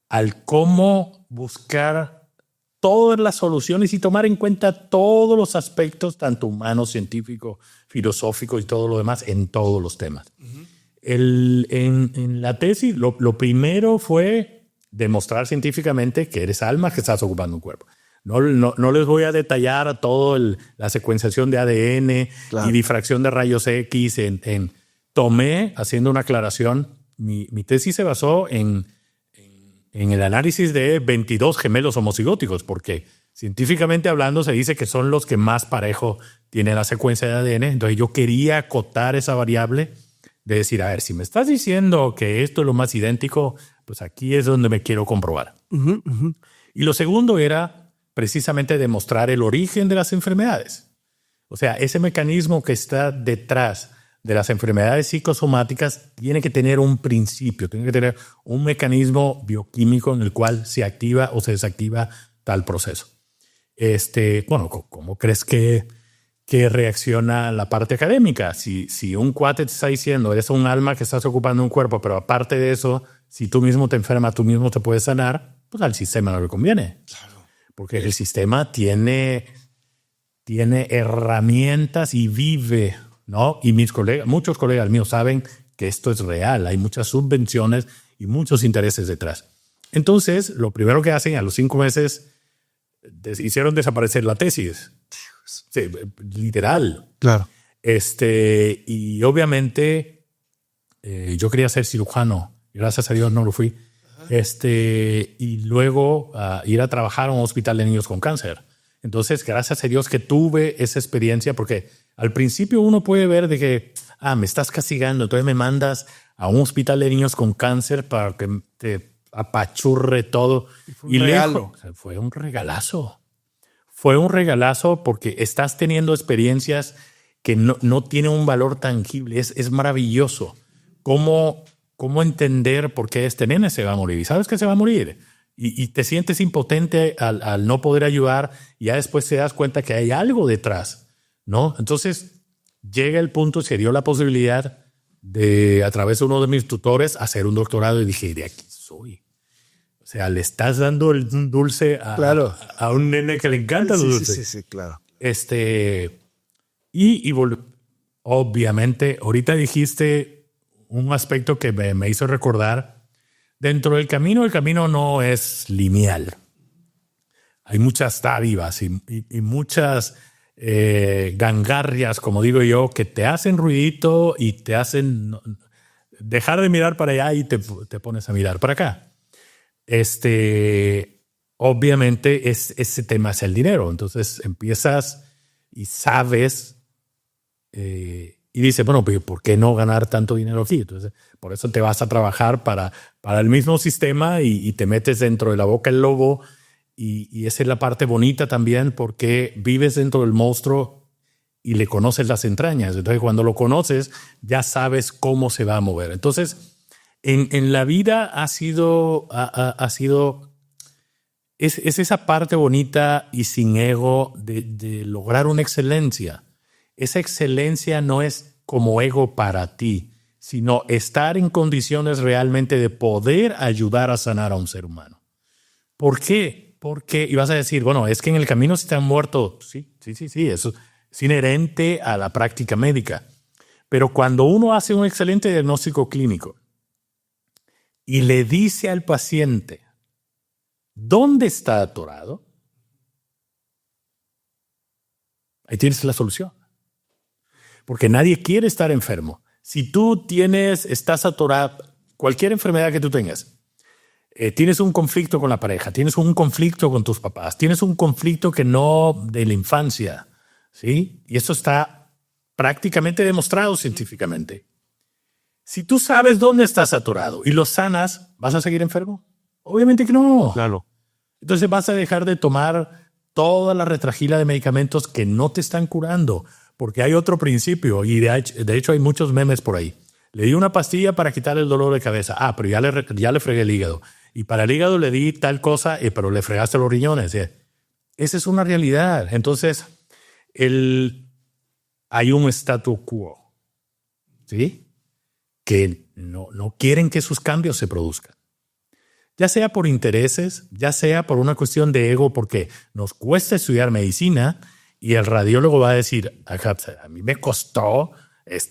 al cómo buscar todas las soluciones y tomar en cuenta todos los aspectos, tanto humanos, científicos, filosóficos y todo lo demás, en todos los temas. En la tesis, lo primero fue demostrar científicamente que eres alma, que estás ocupando un cuerpo. No les voy a detallar todo la secuenciación de ADN y difracción de rayos X. Tomé, haciendo una aclaración, mi tesis se basó en el análisis de 22 gemelos homocigóticos, porque científicamente hablando se dice que son los que más parejo tienen la secuencia de ADN. Entonces yo quería acotar esa variable de decir, a ver, si me estás diciendo que esto es lo más idéntico, pues aquí es donde me quiero comprobar. Y lo segundo era precisamente demostrar el origen de las enfermedades. O sea, ese mecanismo que está detrás de las enfermedades psicosomáticas tiene que tener un principio, tiene que tener un mecanismo bioquímico en el cual se activa o se desactiva tal proceso. Bueno, ¿cómo crees que reacciona la parte académica? Si un cuate te está diciendo, eres un alma que estás ocupando un cuerpo, pero aparte de eso, si tú mismo te enfermas, tú mismo te puedes sanar, pues al sistema no le conviene. Claro. Porque el sistema tiene herramientas y vive, ¿no? Y muchos colegas míos saben que esto es real. Hay muchas subvenciones y muchos intereses detrás. Entonces, lo primero que hacen a los 5 meses, hicieron desaparecer la tesis. Sí, literal. Claro. Y obviamente yo quería ser cirujano. Gracias a Dios no lo fui. Y luego ir a trabajar a un hospital de niños con cáncer. Entonces, gracias a Dios que tuve esa experiencia, porque al principio uno puede ver de que, me estás castigando, entonces me mandas a un hospital de niños con cáncer para que te apachurre todo. Y fue un regalazo. Fue un regalazo porque estás teniendo experiencias que no tienen un valor tangible. Es maravilloso. ¿Cómo entender por qué este nene se va a morir? Y sabes que se va a morir. Y te sientes impotente al no poder ayudar. Y ya después te das cuenta que hay algo detrás, ¿no? Entonces llega el punto, se dio la posibilidad de, a través de uno de mis tutores, hacer un doctorado. Y dije, de aquí soy. O sea, le estás dando un dulce a un nene que le encanta el dulce. Sí, claro. Obviamente, ahorita dijiste un aspecto que me hizo recordar. Dentro del camino, el camino no es lineal. Hay muchas dádivas y muchas gangarrias, como digo yo, que te hacen ruidito y te hacen dejar de mirar para allá y te pones a mirar para acá. Obviamente ese tema es el dinero. Entonces empiezas y sabes y dices, bueno, ¿por qué no ganar tanto dinero aquí? Entonces, por eso te vas a trabajar para el mismo sistema y te metes dentro de la boca del lobo y esa es la parte bonita también porque vives dentro del monstruo y le conoces las entrañas. Entonces, cuando lo conoces, ya sabes cómo se va a mover. Entonces, en la vida ha sido es esa parte bonita y sin ego de lograr una excelencia. Esa excelencia no es como ego para ti, sino estar en condiciones realmente de poder ayudar a sanar a un ser humano. ¿Por qué? Porque, y vas a decir, bueno, es que en el camino se te han muerto. Sí, eso es inherente a la práctica médica. Pero cuando uno hace un excelente diagnóstico clínico y le dice al paciente dónde está atorado, ahí tienes la solución. Porque nadie quiere estar enfermo. Si tú estás atorado, cualquier enfermedad que tú tengas, tienes un conflicto con la pareja, tienes un conflicto con tus papás, tienes un conflicto que no de la infancia, ¿sí? Y eso está prácticamente demostrado científicamente. Si tú sabes dónde estás atorado y lo sanas, ¿vas a seguir enfermo? Obviamente que no. Claro. Entonces vas a dejar de tomar toda la retragila de medicamentos que no te están curando. Porque hay otro principio y de hecho hay muchos memes por ahí. Le di una pastilla para quitar el dolor de cabeza. Pero ya le fregué el hígado. Y para el hígado le di tal cosa, pero le fregaste los riñones. Esa es una realidad. Entonces, hay un statu quo, ¿sí? Que no quieren que sus cambios se produzcan. ya sea por intereses, ya sea por una cuestión de ego, porque nos cuesta estudiar medicina y el radiólogo va a decir, a mí me costó,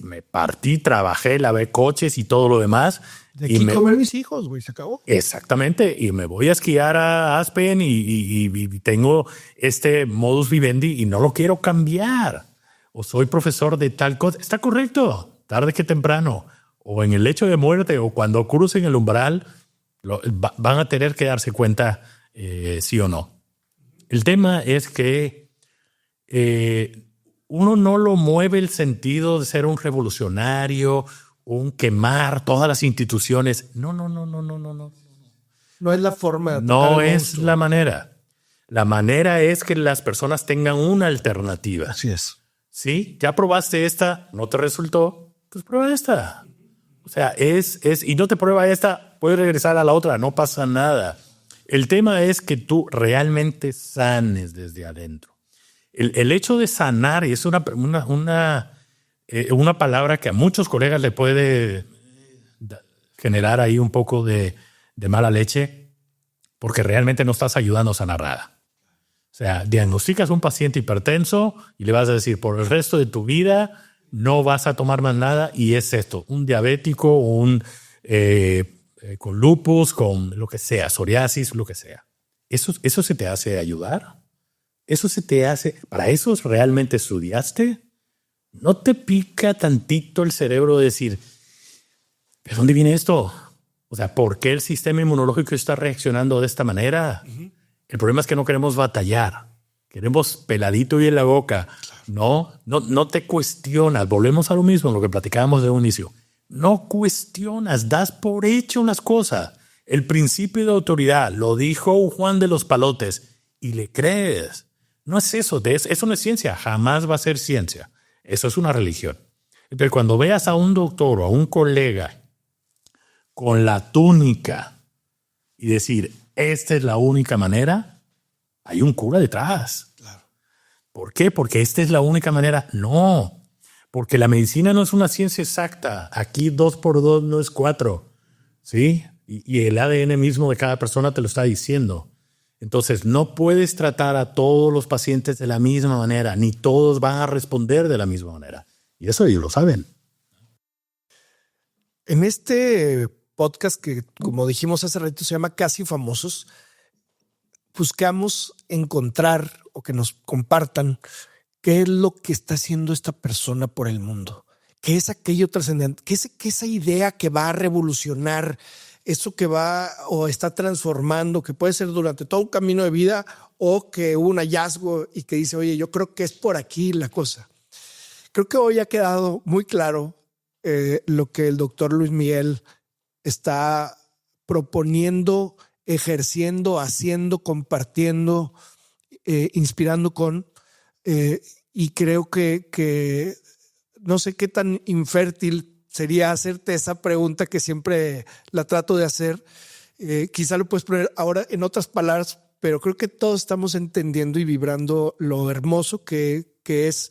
me partí, trabajé, lavé coches y todo lo demás. De aquí comer mis hijos, güey, se acabó. Exactamente, y me voy a esquiar a Aspen y tengo este modus vivendi y no lo quiero cambiar. O soy profesor de tal cosa. Está correcto, tarde que temprano. O en el lecho de muerte o cuando crucen el umbral, van a tener que darse cuenta sí o no. El tema es que uno no lo mueve el sentido de ser un revolucionario, un quemar todas las instituciones. No. No es la forma. No es la manera. La manera es que las personas tengan una alternativa. Así es. ¿Sí? Ya probaste esta, no te resultó, pues prueba esta. O sea, y no te prueba esta, puedes regresar a la otra, no pasa nada. El tema es que tú realmente sanes desde adentro. El hecho de sanar es una palabra que a muchos colegas le puede generar ahí un poco de mala leche, porque realmente no estás ayudando a sanar nada. O sea, diagnosticas un paciente hipertenso y le vas a decir, por el resto de tu vida no vas a tomar más nada, y es esto, un diabético, con lupus, con lo que sea, psoriasis, lo que sea. ¿Eso se te hace ayudar? ¿Eso se te hace? ¿Para eso realmente estudiaste? ¿No te pica tantito el cerebro de decir, ¿de dónde viene esto? O sea, ¿por qué el sistema inmunológico está reaccionando de esta manera? Uh-huh. El problema es que no queremos batallar. Queremos peladito y en la boca. Claro. No te cuestionas. Volvemos a lo mismo, lo que platicábamos de un inicio. No cuestionas, das por hecho unas cosas. El principio de autoridad lo dijo Juan de los Palotes y le crees. No es eso, eso no es ciencia, jamás va a ser ciencia. Eso es una religión. Entonces, cuando veas a un doctor o a un colega con la túnica y decir, esta es la única manera, hay un cura detrás. Claro. ¿Por qué? Porque esta es la única manera. No, porque la medicina no es una ciencia exacta. Aquí 2 por 2 no es 4. ¿Sí? Y el ADN mismo de cada persona te lo está diciendo. Entonces, no puedes tratar a todos los pacientes de la misma manera, ni todos van a responder de la misma manera. Y eso ellos lo saben. En este podcast que, como dijimos hace rato, se llama Casi Famosos, buscamos encontrar o que nos compartan qué es lo que está haciendo esta persona por el mundo. ¿Qué es aquello trascendente? ¿Qué es esa idea que va a revolucionar eso que va o está transformando, que puede ser durante todo un camino de vida o que hubo un hallazgo y que dice, oye, yo creo que es por aquí la cosa? Creo que hoy ha quedado muy claro lo que el doctor Luis Miguel está proponiendo, ejerciendo, haciendo, compartiendo, inspirando con, y creo que no sé qué tan infértil sería hacerte esa pregunta que siempre la trato de hacer. Quizá lo puedes poner ahora en otras palabras, pero creo que todos estamos entendiendo y vibrando lo hermoso que es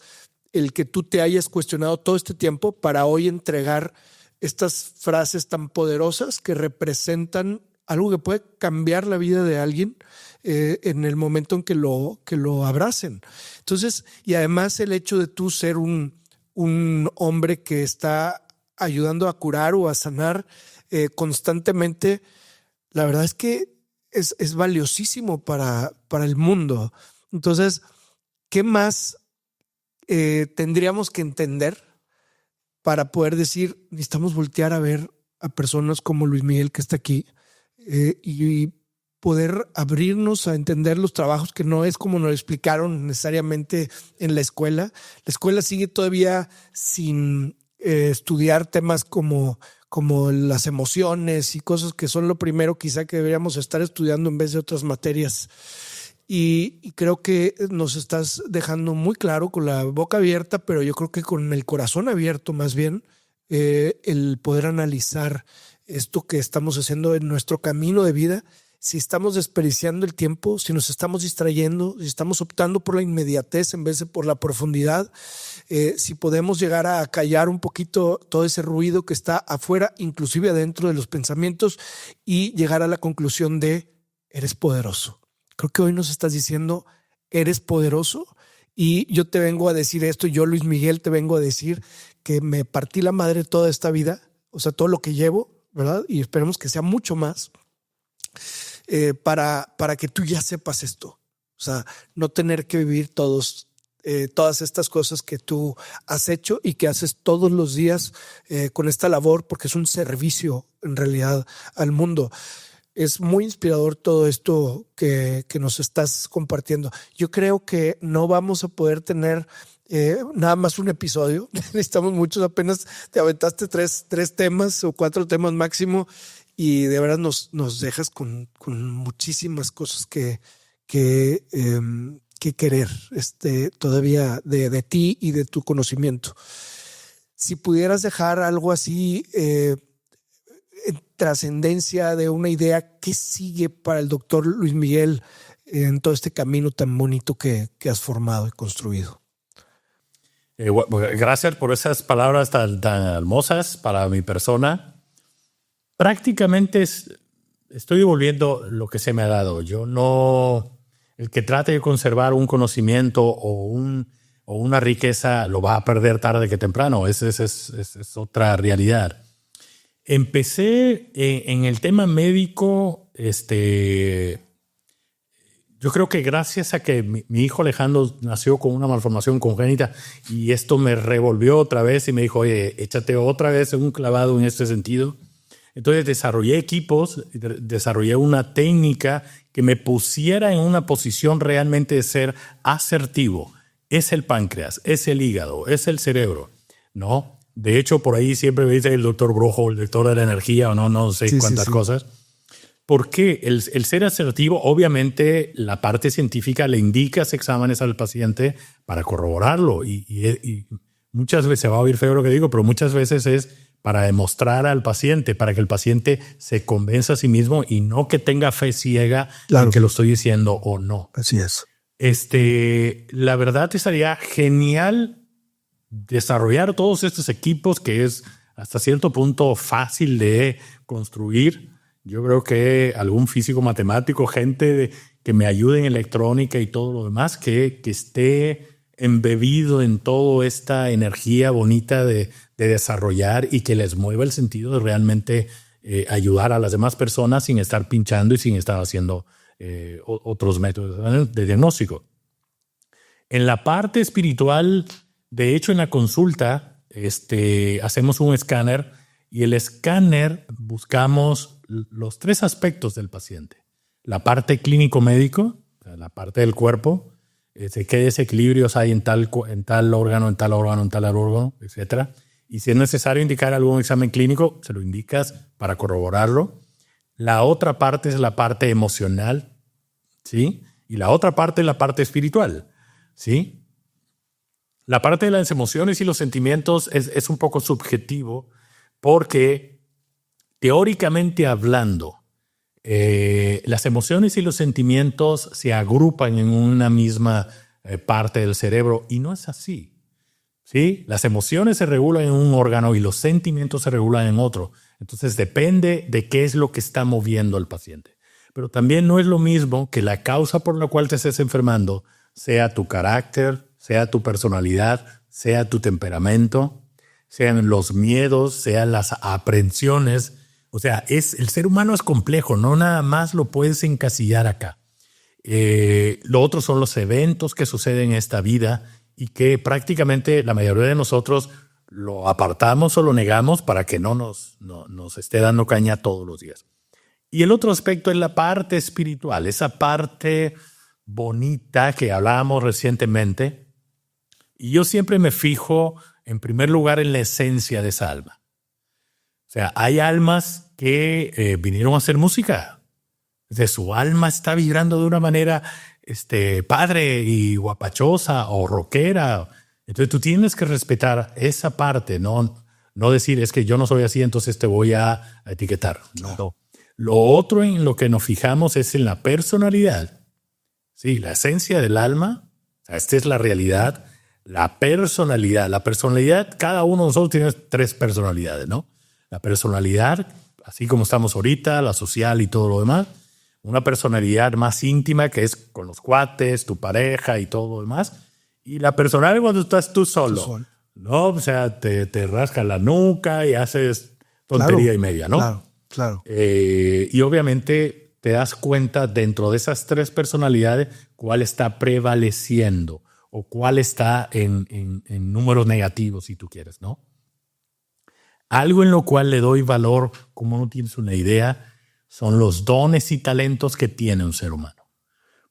el que tú te hayas cuestionado todo este tiempo para hoy entregar estas frases tan poderosas que representan algo que puede cambiar la vida de alguien en el momento en que lo abracen. Entonces, y además el hecho de tú ser un hombre que está ayudando a curar o a sanar constantemente, la verdad es que es valiosísimo para el mundo. Entonces, ¿qué más tendríamos que entender para poder decir, necesitamos voltear a ver a personas como Luis Miguel que está aquí y poder abrirnos a entender los trabajos que no es como nos lo explicaron necesariamente en la escuela? La escuela sigue todavía sin estudiar temas como las emociones y cosas que son lo primero quizá que deberíamos estar estudiando en vez de otras materias. Y creo que nos estás dejando muy claro con la boca abierta, pero yo creo que con el corazón abierto más bien, el poder analizar esto que estamos haciendo en nuestro camino de vida si estamos desperdiciando el tiempo, si nos estamos distrayendo, si estamos optando por la inmediatez en vez de por la profundidad, si podemos llegar a callar un poquito todo ese ruido que está afuera, inclusive adentro de los pensamientos, y llegar a la conclusión de eres poderoso. Creo que hoy nos estás diciendo eres poderoso, y yo te vengo a decir esto, yo Luis Miguel te vengo a decir que me partí la madre toda esta vida, o sea, todo lo que llevo, ¿verdad? Y esperemos que sea mucho más. Para que tú ya sepas esto, o sea, no tener que vivir todas estas cosas que tú has hecho y que haces todos los días con esta labor, porque es un servicio en realidad al mundo. Es muy inspirador todo esto que nos estás compartiendo. Yo creo que no vamos a poder tener nada más un episodio. Necesitamos muchos. Apenas te aventaste tres temas o 4 temas máximo. Y de verdad nos dejas con muchísimas cosas que querer todavía de ti y de tu conocimiento. Si pudieras dejar algo así en trascendencia de una idea, ¿qué sigue para el doctor Luis Miguel en todo este camino tan bonito que has formado y construido? Gracias por esas palabras tan hermosas para mi persona. Prácticamente estoy devolviendo lo que se me ha dado. Yo no, el que trate de conservar un conocimiento o una riqueza lo va a perder tarde que temprano. Esa es otra realidad. Empecé en el tema médico, yo creo que gracias a que mi hijo Alejandro nació con una malformación congénita y esto me revolvió otra vez y me dijo, oye, échate otra vez un clavado en este sentido. Entonces desarrollé equipos, desarrollé una técnica que me pusiera en una posición realmente de ser asertivo. Es el páncreas, es el hígado, es el cerebro. No, de hecho por ahí siempre me dice el doctor Brojo, el doctor de la energía o no sé cuántas cosas. Porque el ser asertivo, obviamente la parte científica le indica exámenes al paciente para corroborarlo y muchas veces, se va a oír feo lo que digo, pero muchas veces es para demostrar al paciente, para que el paciente se convenza a sí mismo y no que tenga fe ciega en que lo estoy diciendo o no. Así es. La verdad estaría genial desarrollar todos estos equipos que es hasta cierto punto fácil de construir. Yo creo que algún físico matemático, gente que me ayude en electrónica y todo lo demás, que esté embebido en toda esta energía bonita de desarrollar y que les mueva el sentido de realmente ayudar a las demás personas sin estar pinchando y sin estar haciendo otros métodos de diagnóstico. En la parte espiritual, de hecho en la consulta hacemos un escáner y el escáner buscamos los 3 aspectos del paciente. La parte clínico-médico, la parte del cuerpo, qué desequilibrios hay en tal órgano, en tal órgano, etc. Y si es necesario indicar algún examen clínico, se lo indicas para corroborarlo. La otra parte es la parte emocional, ¿sí? Y la otra parte es la parte espiritual, ¿sí? La parte de las emociones y los sentimientos es un poco subjetivo porque teóricamente hablando, las emociones y los sentimientos se agrupan en una misma parte del cerebro y no es así. ¿Sí? Las emociones se regulan en un órgano y los sentimientos se regulan en otro. Entonces depende de qué es lo que está moviendo al paciente. Pero también no es lo mismo que la causa por la cual te estés enfermando sea tu carácter, sea tu personalidad, sea tu temperamento, sean los miedos, sean las aprensiones. O sea, el ser humano es complejo, no nada más lo puedes encasillar acá. Lo otro son los eventos que suceden en esta vida y que prácticamente la mayoría de nosotros lo apartamos o lo negamos para que no nos esté dando caña todos los días. Y el otro aspecto es la parte espiritual, esa parte bonita que hablábamos recientemente. Y yo siempre me fijo en primer lugar en la esencia de esa alma. O sea, hay almas que vinieron a hacer música. Su alma está vibrando de una manera padre y guapachosa o rockera. Entonces tú tienes que respetar esa parte, no decir es que yo no soy así, entonces te voy a etiquetar. No. Lo otro en lo que nos fijamos es en la personalidad. Sí, la esencia del alma. O sea, esta es la realidad. La personalidad. La personalidad, cada uno de nosotros tiene 3 personalidades, ¿no? La personalidad, así como estamos ahorita, la social y todo lo demás. Una personalidad más íntima, que es con los cuates, tu pareja y todo lo demás. Y la personalidad cuando estás tú solo. ¿No? O sea, te rascas la nuca y haces tontería y media, ¿no? Claro. Y obviamente te das cuenta dentro de esas 3 personalidades cuál está prevaleciendo o cuál está en números negativos, si tú quieres, ¿no? Algo en lo cual le doy valor, como no tienes una idea, son los dones y talentos que tiene un ser humano.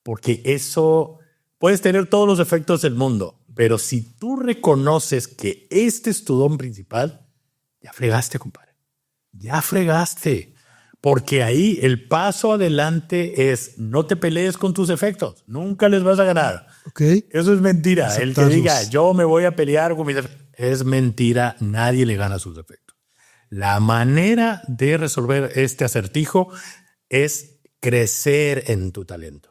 Porque eso, puedes tener todos los defectos del mundo, pero si tú reconoces que este es tu don principal, ya fregaste, compadre. Ya fregaste. Porque ahí el paso adelante es no te pelees con tus defectos. Nunca les vas a ganar. Okay. Eso es mentira. Aceptarlos. El que diga yo me voy a pelear con mis defectos es mentira. Nadie le gana sus defectos. La manera de resolver este acertijo es crecer en tu talento.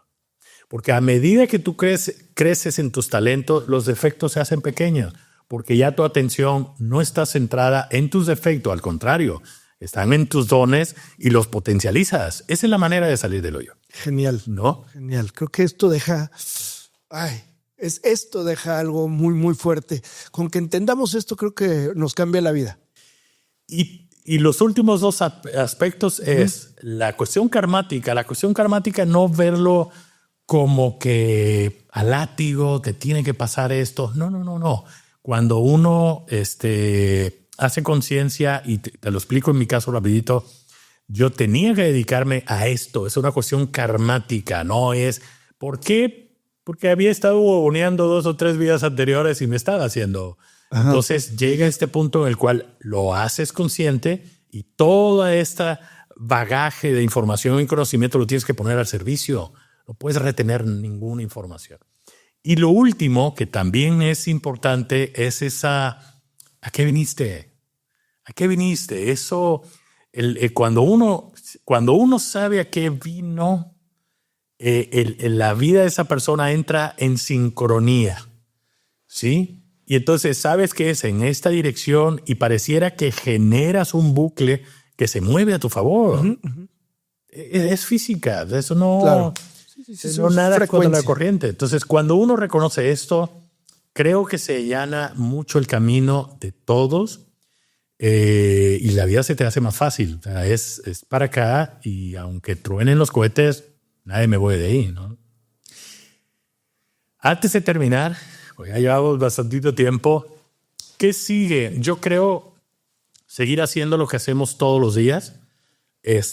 Porque a medida que tú creces en tus talentos, los defectos se hacen pequeños. Porque ya tu atención no está centrada en tus defectos. Al contrario, están en tus dones y los potencializas. Esa es la manera de salir del hoyo. Genial. ¿No? Genial. Creo que esto deja... esto deja algo muy, muy fuerte. Con que entendamos esto, creo que nos cambia la vida. Y los últimos 2 aspectos es la cuestión karmática. La cuestión karmática, no verlo como que a látigo te tiene que pasar esto. No. Cuando uno hace conciencia, y te lo explico en mi caso rapidito, yo tenía que dedicarme a esto. Es una cuestión karmática, no es... ¿Por qué? Porque había estado huevoneando 2 o 3 vidas anteriores y me estaba haciendo... Ajá. Entonces llega este punto en el cual lo haces consciente y toda esta bagaje de información y conocimiento lo tienes que poner al servicio. No puedes retener ninguna información. Y lo último, que también es importante, es esa... ¿A qué viniste? ¿A qué viniste? Eso, cuando uno sabe a qué vino, la vida de esa persona entra en sincronía, ¿sí? Y entonces sabes que es en esta dirección y pareciera que generas un bucle que se mueve a tu favor. Uh-huh. Es física, eso no... Claro. No nada contra la corriente. Entonces, cuando uno reconoce esto, creo que se allana mucho el camino de todos y la vida se te hace más fácil. O sea, es para acá y aunque truenen los cohetes, nadie me voy de ahí, ¿no? Antes de terminar, pues ya llevamos bastante tiempo, ¿qué sigue? Yo creo seguir haciendo lo que hacemos todos los días. En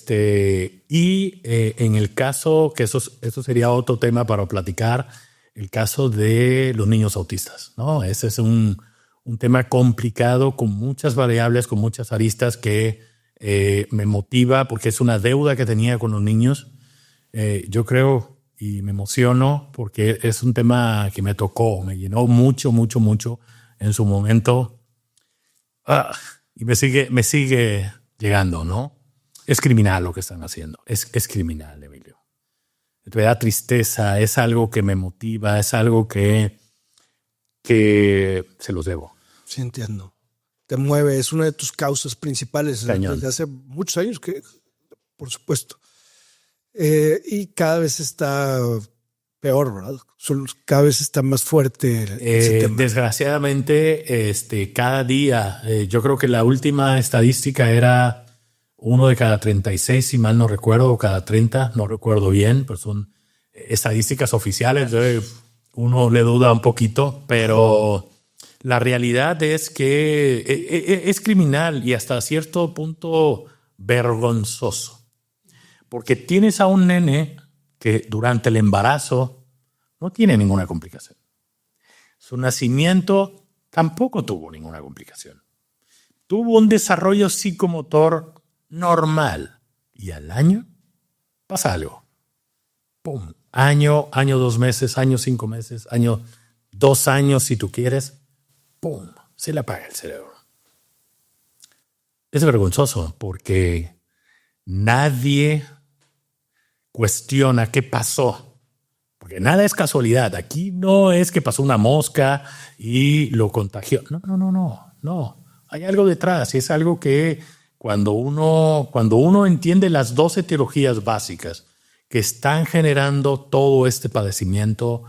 el caso, que eso sería otro tema para platicar, el caso de los niños autistas, ¿no? Ese es un tema complicado con muchas variables, con muchas aristas que me motiva porque es una deuda que tenía con los niños. Yo creo y me emociono porque es un tema que me tocó, me llenó mucho en su momento. Y me sigue llegando, ¿no? Es criminal lo que están haciendo. Es criminal, Emilio. Me da tristeza, es algo que me motiva, es algo que se los debo. Sí, entiendo. Te mueve, es una de tus causas principales. Cañón. Desde hace muchos años, por supuesto. Y cada vez está peor, ¿verdad? Cada vez está más fuerte ese tema. Desgraciadamente, cada día, yo creo que la última estadística era 1 de cada 36, si mal no recuerdo, o cada 30, no recuerdo bien, pero son estadísticas oficiales. Uno le duda un poquito, pero la realidad es que es criminal y hasta cierto punto vergonzoso. Porque tienes a un nene que durante el embarazo no tiene ninguna complicación. Su nacimiento tampoco tuvo ninguna complicación. Tuvo un desarrollo psicomotor normal. Y al año pasa algo. ¡Pum! Año, 2 meses, año 5 meses, año 2 años si tú quieres. ¡Pum! Se le apaga el cerebro. Es vergonzoso porque nadie cuestiona qué pasó, porque nada es casualidad. Aquí no es que pasó una mosca y lo contagió. No. Hay algo detrás y es algo que cuando uno entiende las 12 teologías básicas que están generando todo este padecimiento,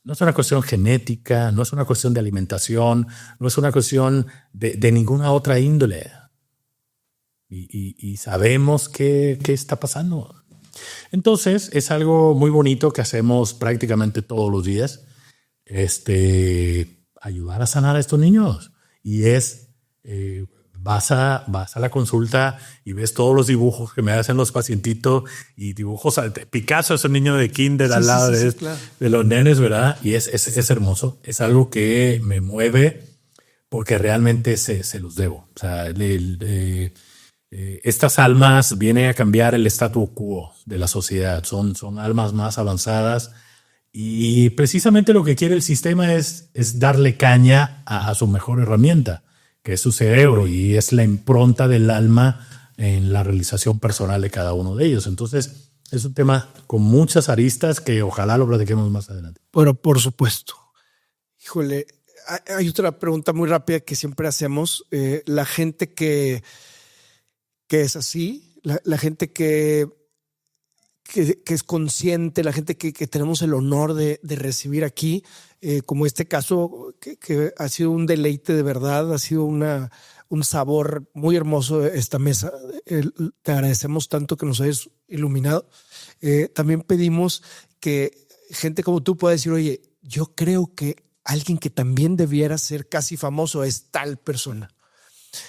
no es una cuestión genética, no es una cuestión de alimentación, no es una cuestión de ninguna otra índole. Y sabemos qué está pasando. Entonces, es algo muy bonito que hacemos prácticamente todos los días, ayudar a sanar a estos niños. Y vas a la consulta y ves todos los dibujos que me hacen los pacientitos y dibujos. Picasso es un niño de kinder al lado claro, de los nenes, ¿verdad? Y es hermoso. Es algo que me mueve porque realmente se los debo. O sea, estas almas vienen a cambiar el statu quo de la sociedad. Son almas más avanzadas y precisamente lo que quiere el sistema es darle caña a su mejor herramienta, que es su cerebro, y es la impronta del alma en la realización personal de cada uno de ellos. Entonces, es un tema con muchas aristas que ojalá lo platiquemos más adelante. Bueno, por supuesto. Híjole, hay otra pregunta muy rápida que siempre hacemos. La gente que es así, la gente que es consciente, la gente que tenemos el honor de recibir aquí, como este caso, que ha sido un deleite de verdad, ha sido un sabor muy hermoso esta mesa. Te agradecemos tanto que nos hayas iluminado. También pedimos que gente como tú pueda decir, oye, yo creo que alguien que también debiera ser casi famoso es tal persona.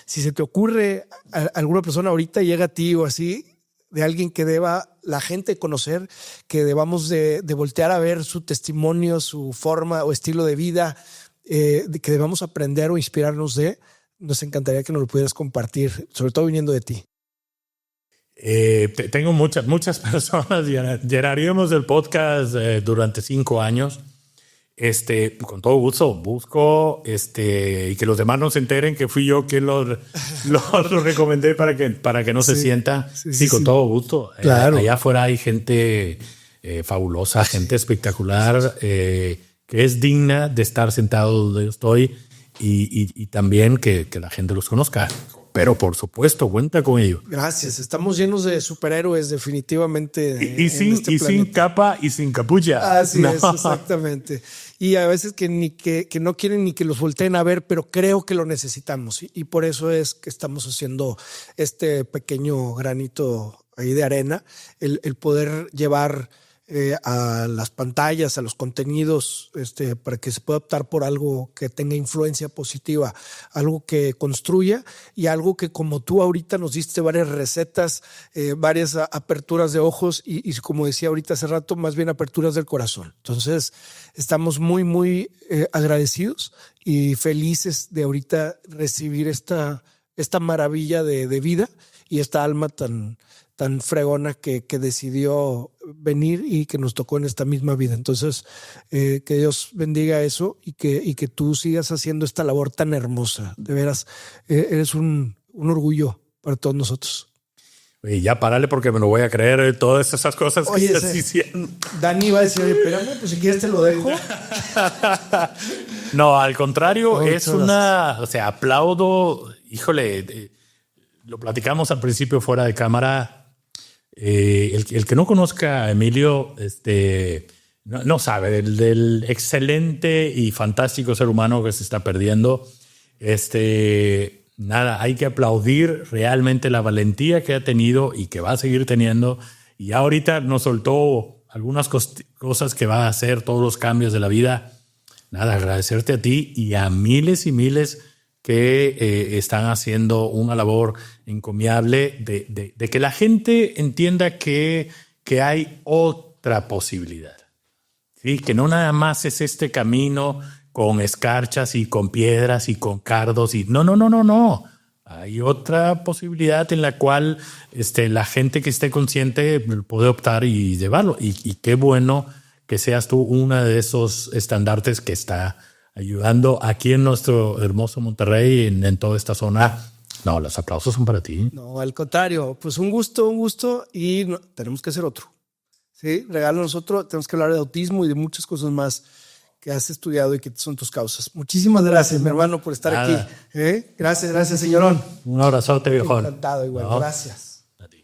Si se te ocurre alguna persona ahorita llega a ti o así, de alguien que deba la gente conocer, que debamos de voltear a ver su testimonio, su forma o estilo de vida, que debamos aprender o inspirarnos de, nos encantaría que nos lo pudieras compartir, sobre todo viniendo de ti. Tengo muchas personas, llenaríamos el podcast durante 5 años. Con todo gusto busco y que los demás no se enteren que fui yo quien lo recomendé para que no se sienta. Sí, con todo gusto. Claro. Allá afuera hay gente fabulosa, gente espectacular, que es digna de estar sentado donde yo estoy y también que la gente los conozca. Pero por supuesto, cuenta con ello. Gracias. Estamos llenos de superhéroes, definitivamente. Sin capa y sin capucha. Así es, exactamente. Y a veces que no quieren ni que los volteen a ver, pero creo que lo necesitamos. Y por eso es que estamos haciendo este pequeño granito ahí de arena, el poder llevar a las pantallas, a los contenidos, para que se pueda optar por algo que tenga influencia positiva, algo que construya y algo que, como tú ahorita nos diste varias recetas, varias aperturas de ojos y como decía ahorita hace rato, más bien aperturas del corazón. Entonces, estamos muy, muy agradecidos y felices de ahorita recibir esta maravilla de vida y esta alma tan fregona que decidió venir y que nos tocó en esta misma vida. Entonces, que Dios bendiga eso y que tú sigas haciendo esta labor tan hermosa. De veras, eres un orgullo para todos nosotros. Oye, ya párale porque me lo voy a creer todas esas cosas. Oye, que estás diciendo. Dani va a decir, oye, espérame, pues si quieres te lo dejo. No, al contrario, es una... O sea, aplaudo, híjole, lo platicamos al principio fuera de cámara. El que no conozca a Emilio no sabe del excelente y fantástico ser humano que se está perdiendo. Nada, hay que aplaudir realmente la valentía que ha tenido y que va a seguir teniendo. Y ahorita nos soltó algunas cosas que va a hacer, todos los cambios de la vida. Nada, agradecerte a ti y a miles y miles que están haciendo una labor encomiable de que la gente entienda que hay otra posibilidad. ¿Sí? Que no nada más es este camino con escarchas y con piedras y con cardos. No. Hay otra posibilidad en la cual la gente que esté consciente puede optar y llevarlo. Y qué bueno que seas tú uno de esos estandartes que está ayudando aquí en nuestro hermoso Monterrey, en toda esta zona, No, los aplausos son para ti. No, al contrario, pues un gusto y tenemos que hacer otro. Sí, regálanos otro. Tenemos que hablar de autismo y de muchas cosas más que has estudiado y que son tus causas. Muchísimas gracias, mi hermano, por estar aquí. Gracias, señorón. Un abrazote, viejón. Encantado, igual. No. Gracias.